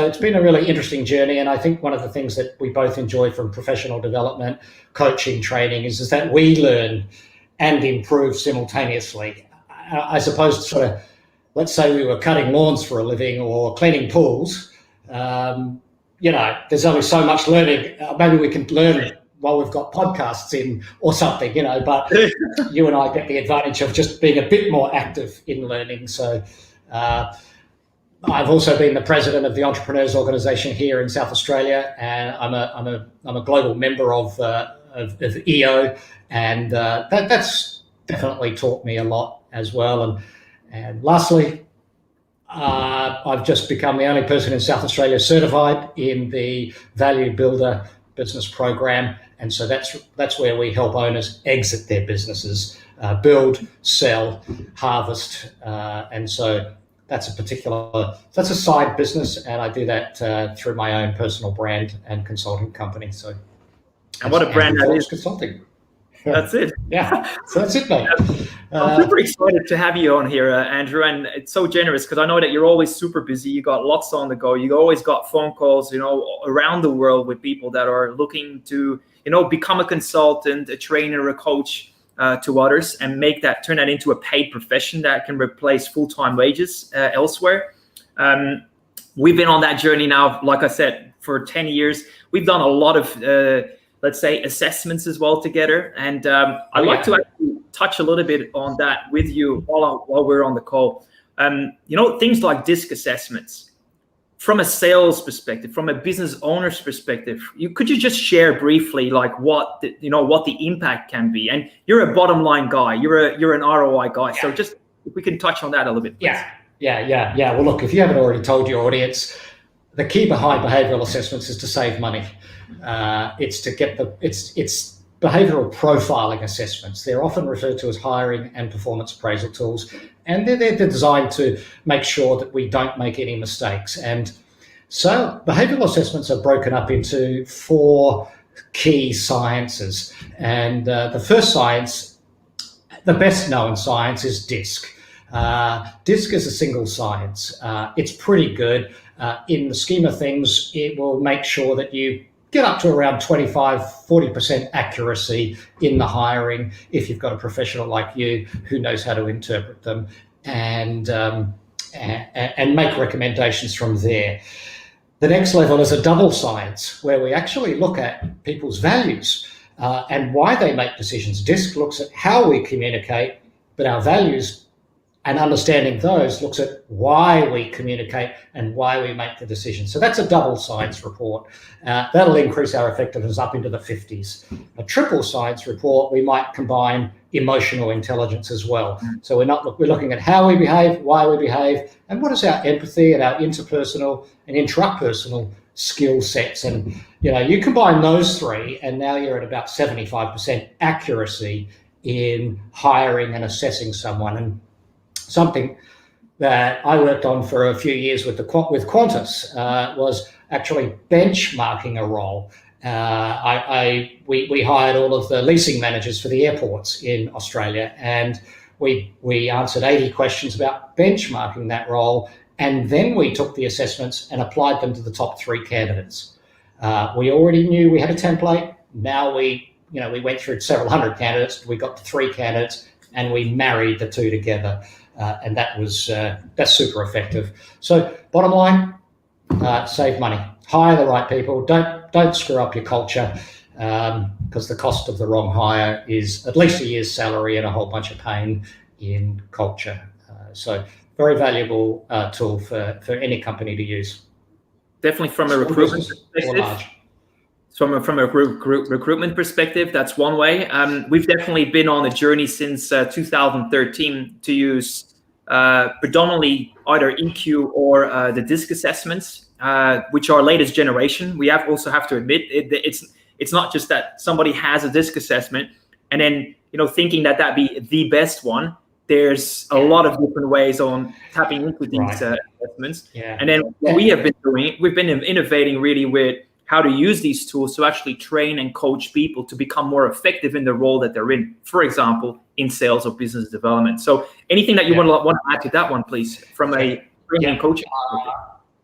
it's been a really interesting journey. And I think one of the things that we both enjoy from professional development, coaching, training is that we learn and improve simultaneously. As opposed to sort of, let's say we were cutting lawns for a living or cleaning pools, there's only so much learning. Maybe we can learn while we've got podcasts in or something, but you and I get the advantage of just being a bit more active in learning. So I've also been the president of the Entrepreneurs Organisation here in South Australia, and I'm a global member of EO, and that's definitely taught me a lot as well. And lastly, I've just become the only person in South Australia certified in the Value Builder Business Program, and so that's where we help owners exit their businesses, build, sell, harvest, and so that's a side business, and I do that through my own personal brand and consulting company. So, and what a brand that is! Consulting. That's it. Yeah, so that's it, mate. I'm super excited to have you on here, Andrew, and it's so generous because I know that you're always super busy. You got lots on the go. You always got phone calls, around the world with people that are looking to, become a consultant, a trainer, a coach to others, and turn that into a paid profession that can replace full-time wages elsewhere. We've been on that journey now, like I said, for 10 years. We've done a lot of let's say assessments as well together. And I'd like to actually touch a little bit on that with you while we're on the call. Things like DISC assessments from a sales perspective, from a business owner's perspective, could you just share briefly like what the impact can be? And you're a bottom line guy, you're an ROI guy. Yeah. So just if we can touch on that a little bit, please. Yeah. Well, look, if you haven't already told your audience, the key behind behavioral assessments is to save money. It's behavioral profiling assessments. They're often referred to as hiring and performance appraisal tools, and they're designed to make sure that we don't make any mistakes. And so behavioral assessments are broken up into 4 key sciences. And the first science, the best known science, is DISC. DISC is a single science. It's pretty good. In the scheme of things, it will make sure that you get up to around 25-40% accuracy in the hiring if you've got a professional like you who knows how to interpret them and make recommendations from there. The next level is a double science where we actually look at people's values and why they make decisions. DISC looks at how we communicate, but our values and understanding those looks at why we communicate and why we make the decision. So that's a double science report. That'll increase our effectiveness up into the 50s. A triple science report, we might combine emotional intelligence as well. So we're looking at how we behave, why we behave, and what is our empathy and our interpersonal and intrapersonal skill sets. And you combine those 3, and now you're at about 75% accuracy in hiring and assessing someone. And something that I worked on for a few years with Qantas was actually benchmarking a role. We hired all of the leasing managers for the airports in Australia, and we answered 80 questions about benchmarking that role, and then we took the assessments and applied them to the top 3 candidates. We already knew we had a template. Now we went through several hundred candidates. We got to 3 candidates, and we married the 2 together. And that's super effective. So bottom line, save money, hire the right people. Don't screw up your culture because the cost of the wrong hire is at least a year's salary and a whole bunch of pain in culture So very valuable tool for any company to use. Definitely from a recruitment perspective. From a recruitment perspective, that's one way. We've definitely been on a journey since 2013 to use predominantly either EQ or the DISC assessments, which are latest generation. We also have to admit it's not just that somebody has a DISC assessment and then thinking that be the best one. There's a lot of different ways on tapping into these assessments. Yeah. And then what we have been doing, we've been innovating really with how to use these tools to actually train and coach people to become more effective in the role that they're in, for example, in sales or business development. So anything that you want to add to that one, please, from a training and coaching perspective?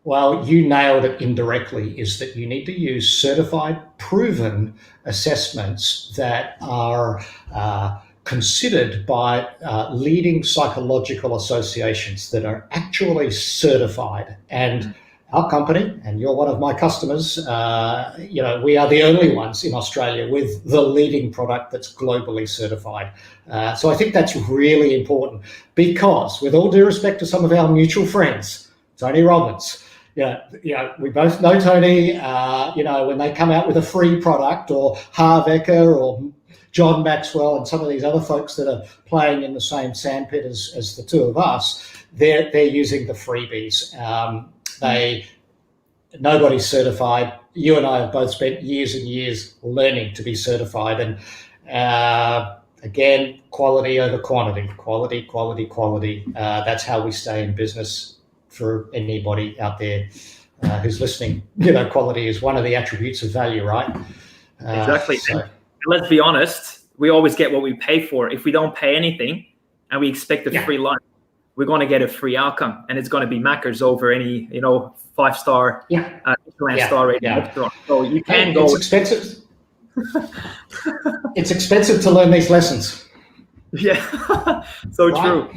Well, you nailed it indirectly, is that you need to use certified, proven assessments that are considered by leading psychological associations that are actually certified. And our company, and you're one of my customers, we are the only ones in Australia with the leading product that's globally certified. So I think that's really important because, with all due respect to some of our mutual friends, Tony Robbins, we both know Tony, when they come out with a free product, or Harv Eker or John Maxwell and some of these other folks that are playing in the same sandpit as the two of us, they're using the freebies. Nobody's certified. You and I have both spent years and years learning to be certified. And again, quality over quantity, quality. That's how we stay in business. For anybody out there who's listening, quality is one of the attributes of value, right? Exactly. So, let's be honest, we always get what we pay for. If we don't pay anything and we expect a free lunch, we're going to get a free outcome, and it's going to be Macca's over any 5-star star rated restaurant. So you can go. It's expensive. It's expensive to learn these lessons. Yeah, so true.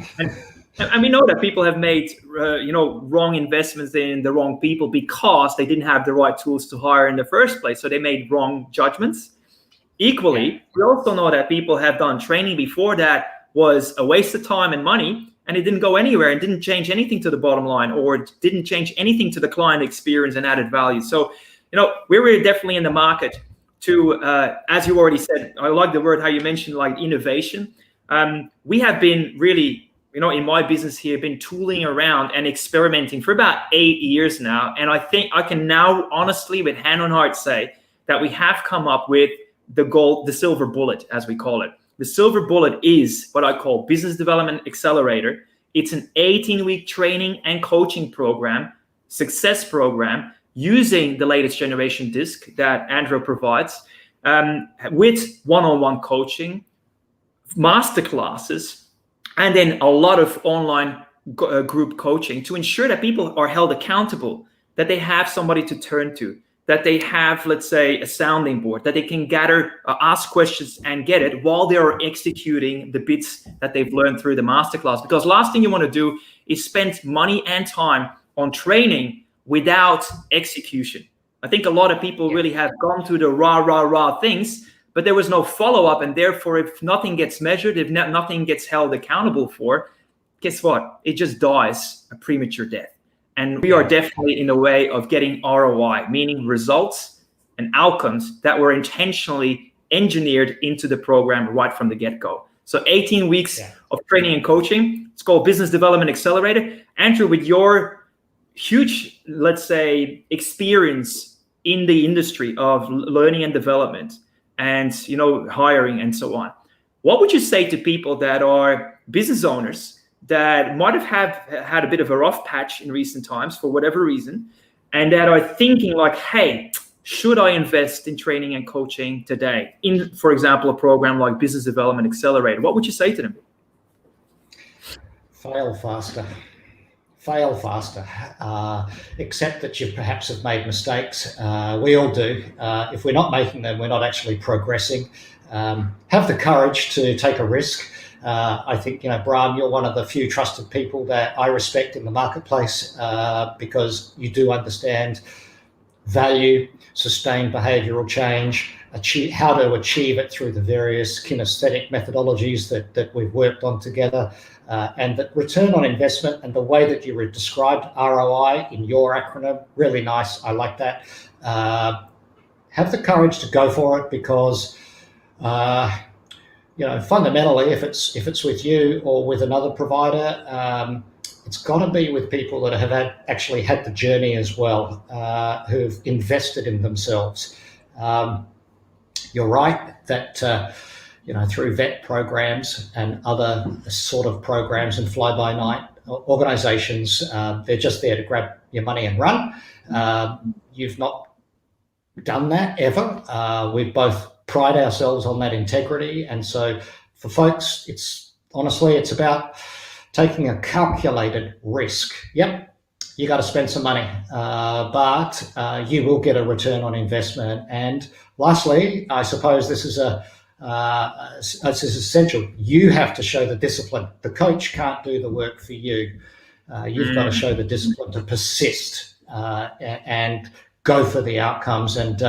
And we know that people have made wrong investments in the wrong people because they didn't have the right tools to hire in the first place. So they made wrong judgments. Equally, we also know that people have done training before that was a waste of time and money, and it didn't go anywhere and didn't change anything to the bottom line, or didn't change anything to the client experience and added value. So, we're definitely in the market to, as you already said, I like the word how you mentioned, like innovation. We have been really, in my business here, been tooling around and experimenting for about 8 years now. And I think I can now honestly, with hand on heart, say that we have come up with the silver bullet, as we call it. The silver bullet is what I call Business Development Accelerator. It's an 18-week training and coaching program, success program, using the latest generation DISC that Andrew provides, with one-on-one coaching, masterclasses, and then a lot of online group coaching to ensure that people are held accountable, that they have somebody to turn to, that they have, let's say, a sounding board, that they can gather, ask questions and get it while they are executing the bits that they've learned through the masterclass. Because last thing you want to do is spend money and time on training without execution. I think a lot of people really have gone through the rah things, but there was no follow-up. And therefore, if nothing gets measured, if nothing gets held accountable for, guess what? It just dies a premature death. And we are definitely in the way of getting ROI, meaning results and outcomes that were intentionally engineered into the program right from the get-go. So 18 weeks of training and coaching. It's called Business Development Accelerator. Andrew, with your huge, let's say, experience in the industry of learning and development and, hiring and so on, what would you say to people that are business owners that might have had a bit of a rough patch in recent times for whatever reason, and that are thinking like, hey, should I invest in training and coaching today in, for example, a program like Business Development Accelerator? What would you say to them? Fail faster. Accept that you perhaps have made mistakes. We all do. If we're not making them, we're not actually progressing. Have the courage to take a risk. I think, Brian, you're one of the few trusted people that I respect in the marketplace because you do understand value, sustained behavioural change, how to achieve it through the various kinesthetic methodologies that we've worked on together, and that return on investment and the way that you described ROI in your acronym, really nice. I like that. Have the courage to go for it, because fundamentally, if it's with you or with another provider, it's got to be with people that have actually had the journey as well, who've invested in themselves. You're right that through vet programs and other sort of programs and fly-by-night organizations, they're just there to grab your money and run. You've not done that ever. We both pride ourselves on that integrity, and so for folks, it's about taking a calculated risk. Yep, you got to spend some money, but you will get a return on investment. And lastly, I suppose this is essential. You have to show the discipline. The coach can't do the work for you. You've got to show the discipline to persist and go for the outcomes. And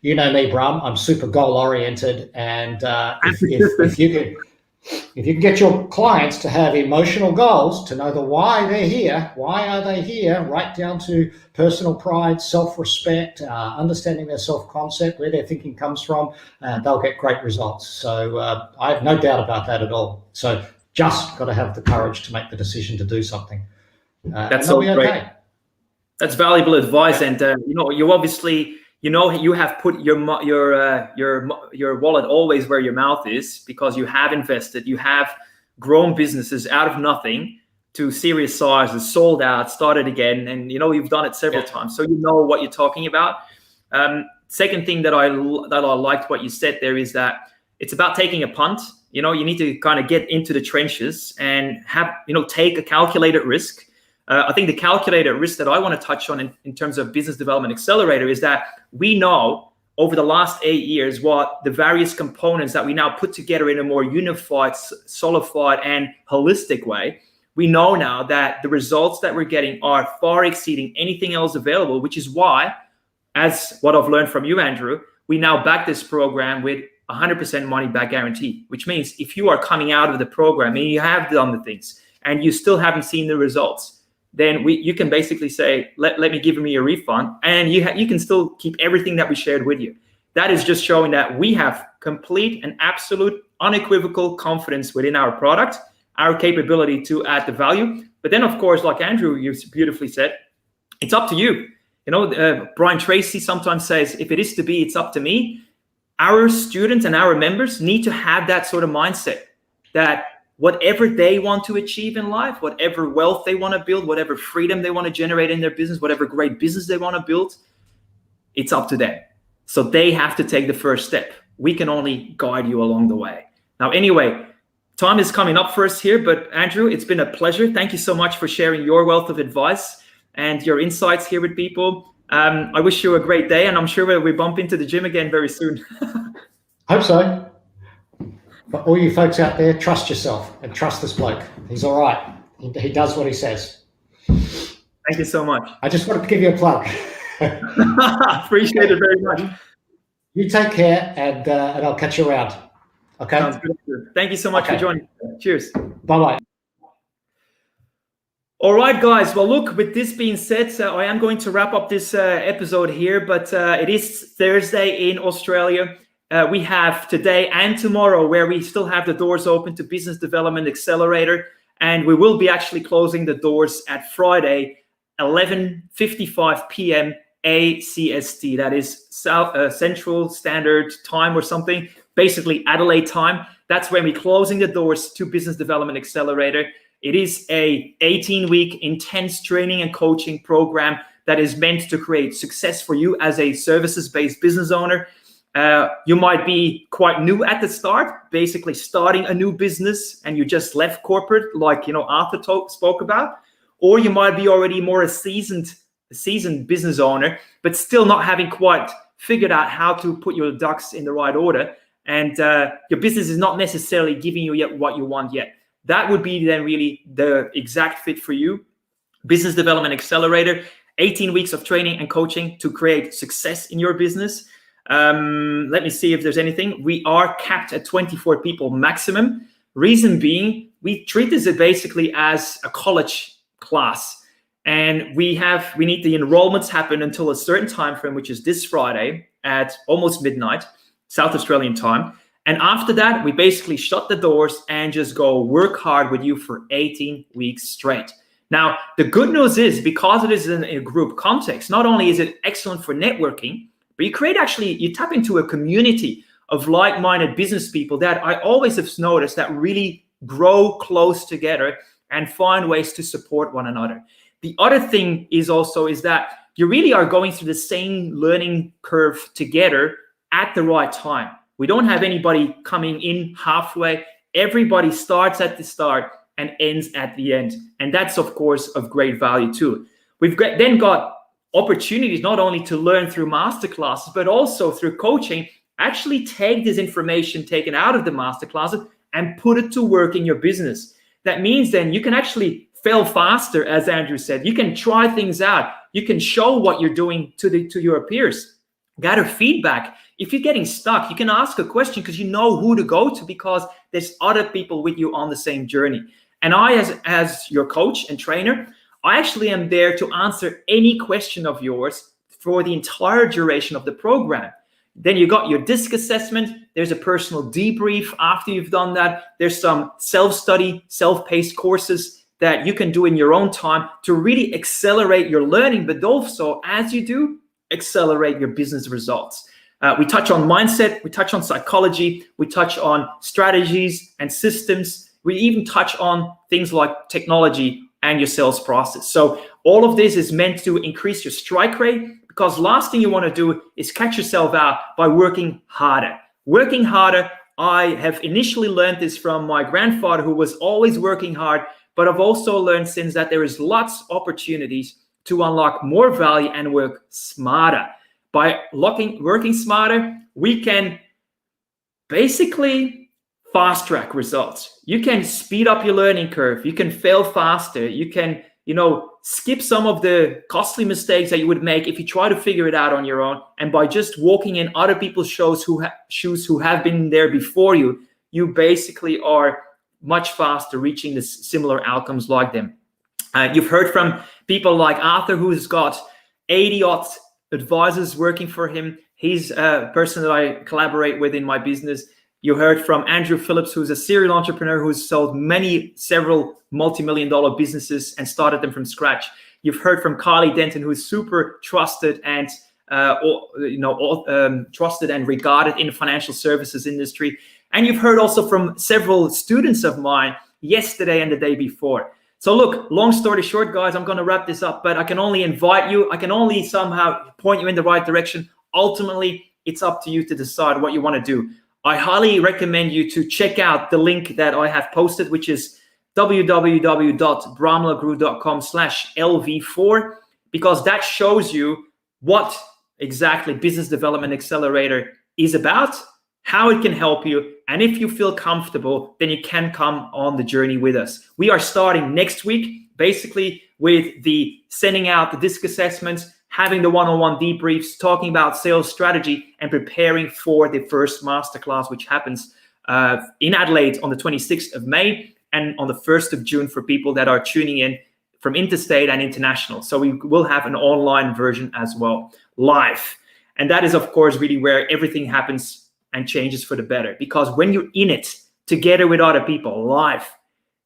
you know me, Bram, I'm super goal oriented, and if you can get your clients to have emotional goals, to know the why they're here, why are they here, right down to personal pride, self-respect, understanding their self-concept, where their thinking comes from, they'll get great results. So I have no doubt about that at all. So just got to have the courage to make the decision to do something. That's so great. Okay. That's valuable advice, and you obviously. You have put your wallet always where your mouth is, because you have invested, you have grown businesses out of nothing to serious sizes, sold out, started again, and you've done it several times, so you know what you're talking about. Second thing that I liked what you said there is that it's about taking a punt. You need to kind of get into the trenches and have take a calculated risk. I think the calculated risk that I want to touch on in terms of Business Development Accelerator is that we know over the last 8 years what the various components that we now put together in a more unified, solidified, and holistic way. We know now that the results that we're getting are far exceeding anything else available, which is why, as what I've learned from you, Andrew, we now back this program with 100% money back guarantee, which means if you are coming out of the program and you have done the things and you still haven't seen the results, then you can basically say, let me give me a refund, and you can still keep everything that we shared with you. That is just showing that we have complete and absolute unequivocal confidence within our product, our capability to add the value. But then, of course, like Andrew, you beautifully said, it's up to you. Brian Tracy sometimes says, if it is to be, it's up to me. Our students and our members need to have that sort of mindset, that whatever they want to achieve in life, whatever wealth they want to build, whatever freedom they want to generate in their business, whatever great business they want to build, it's up to them. So they have to take the first step. We can only guide you along the way. Now, anyway, time is coming up for us here, but Andrew, it's been a pleasure. Thank you so much for sharing your wealth of advice and your insights here with people. I wish you a great day, and I'm sure we'll bump into the gym again very soon. Hope so. But all you folks out there, trust yourself and trust this bloke. He's all right. He does what he says. Thank you so much. I just wanted to give you a plug. Appreciate it very much. You take care, and I'll catch you around. Okay? Sounds good. Thank you so much for joining. Cheers. Bye-bye. All right, guys. Well, look, with this being said, I am going to wrap up this episode here, but it is Thursday in Australia. We have today and tomorrow where we still have the doors open to Business Development Accelerator, and we will be actually closing the doors at Friday, 11:55 p.m. ACST. That is Central Standard Time or something, basically Adelaide time. That's when we're closing the doors to Business Development Accelerator. It is a 18-week intense training and coaching program that is meant to create success for you as a services-based business owner. You might be quite new at the start, basically starting a new business, and you just left corporate, like Arthur spoke about, or you might be already more a seasoned business owner, but still not having quite figured out how to put your ducks in the right order, and your business is not necessarily giving you yet what you want yet. That would be then really the exact fit for you. Business Development Accelerator, 18 weeks of training and coaching to create success in your business. Let me see if there's anything. We are capped at 24 people maximum. Reason being, we treat this basically as a college class. And we need the enrollments happen until a certain time frame, which is this Friday at almost midnight, South Australian time. And after that, we basically shut the doors and just go work hard with you for 18 weeks straight. Now, the good news is, because it is in a group context, not only is it excellent for networking, but you tap into a community of like-minded business people that I always have noticed that really grow close together and find ways to support one another. The other thing is that you really are going through the same learning curve together at the right time. We don't have anybody coming in halfway. Everybody starts at the start and ends at the end. And that's, of course, of great value too. We've then got opportunities not only to learn through masterclasses, but also through coaching. Actually take this information taken out of the masterclasses and put it to work in your business. That means then you can actually fail faster, as Andrew said. You can try things out. You can show what you're doing to your peers. Gather feedback. If you're getting stuck, you can ask a question because you know who to go to, because there's other people with you on the same journey. And I, as your coach and trainer, I actually am there to answer any question of yours for the entire duration of the program. Then you got your DISC assessment. There's a personal debrief after you've done that. There's some self-study, self-paced courses that you can do in your own time to really accelerate your learning, but also, as you do, accelerate your business results. We touch on mindset, we touch on psychology, we touch on strategies and systems. We even touch on things like technology and your sales process. So all of this is meant to increase your strike rate, because last thing you want to do is catch yourself out by working harder. Working harder, I have initially learned this from my grandfather, who was always working hard, but I've also learned since that there is lots of opportunities to unlock more value and work smarter. By working smarter, we can basically fast track results. You can speed up your learning curve. You can fail faster. You can, skip some of the costly mistakes that you would make if you try to figure it out on your own. And by just walking in other people's shoes who have been there before you, you basically are much faster reaching the similar outcomes like them. You've heard from people like Arthur, who's got 80-odd advisors working for him. He's a person that I collaborate with in my business. You heard from Andrew Phillips, who's a serial entrepreneur who's sold several multi-million-dollar businesses and started them from scratch. You've heard from Carly Denton, who is super trusted and trusted and regarded in the financial services industry. And you've heard also from several students of mine yesterday and the day before. So look, long story short, guys, I'm going to wrap this up, but I can only invite you. I can only somehow point you in the right direction. Ultimately, it's up to you to decide what you want to do. I highly recommend you to check out the link that I have posted, which is www.bramlagru.com/LV4, because that shows you what exactly Business Development Accelerator is about, how it can help you, and if you feel comfortable, then you can come on the journey with us. We are starting next week, basically with the sending out the DISC assessments, having the one-on-one debriefs, talking about sales strategy, and preparing for the first masterclass, which happens in Adelaide on the 26th of May and on the 1st of June for people that are tuning in from interstate and international. So we will have an online version as well, live. And that is, of course, really where everything happens and changes for the better. Because when you're in it together with other people live,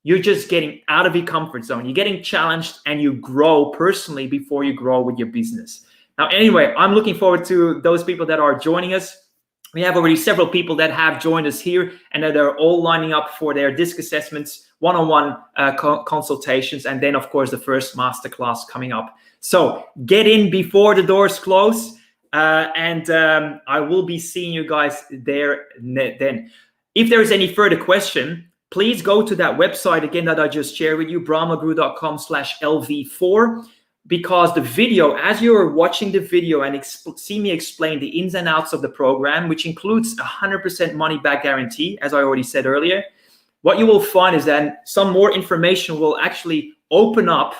you're just getting out of your comfort zone. You're getting challenged and you grow personally before you grow with your business. Now, anyway, I'm looking forward to those people that are joining us. We have already several people that have joined us here and that are all lining up for their DISC assessments, one-on-one consultations, and then, of course, the first masterclass coming up. So get in before the doors close, and I will be seeing you guys there then. If there is any further question, please go to that website again that I just shared with you, bramlagru.com/LV4, because the video, as you're watching the video and see me explain the ins and outs of the program, which includes 100% money back guarantee, as I already said earlier, what you will find is that some more information will actually open up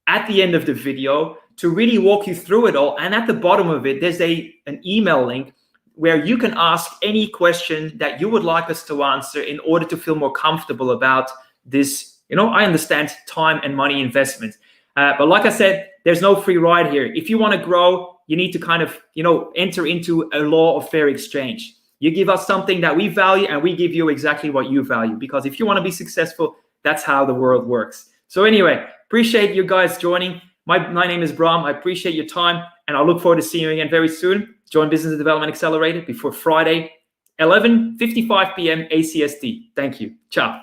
at the end of the video to really walk you through it all. And at the bottom of it, there's an email link where you can ask any question that you would like us to answer in order to feel more comfortable about this. I understand time and money investment. But like I said, there's no free ride here. If you want to grow, you need to kind of, enter into a law of fair exchange. You give us something that we value and we give you exactly what you value. Because if you want to be successful, that's how the world works. So anyway, appreciate you guys joining. My name is Bram. I appreciate your time and I look forward to seeing you again very soon. Join Business Development Accelerator before Friday, 11:55 p.m. ACST. Thank you. Ciao.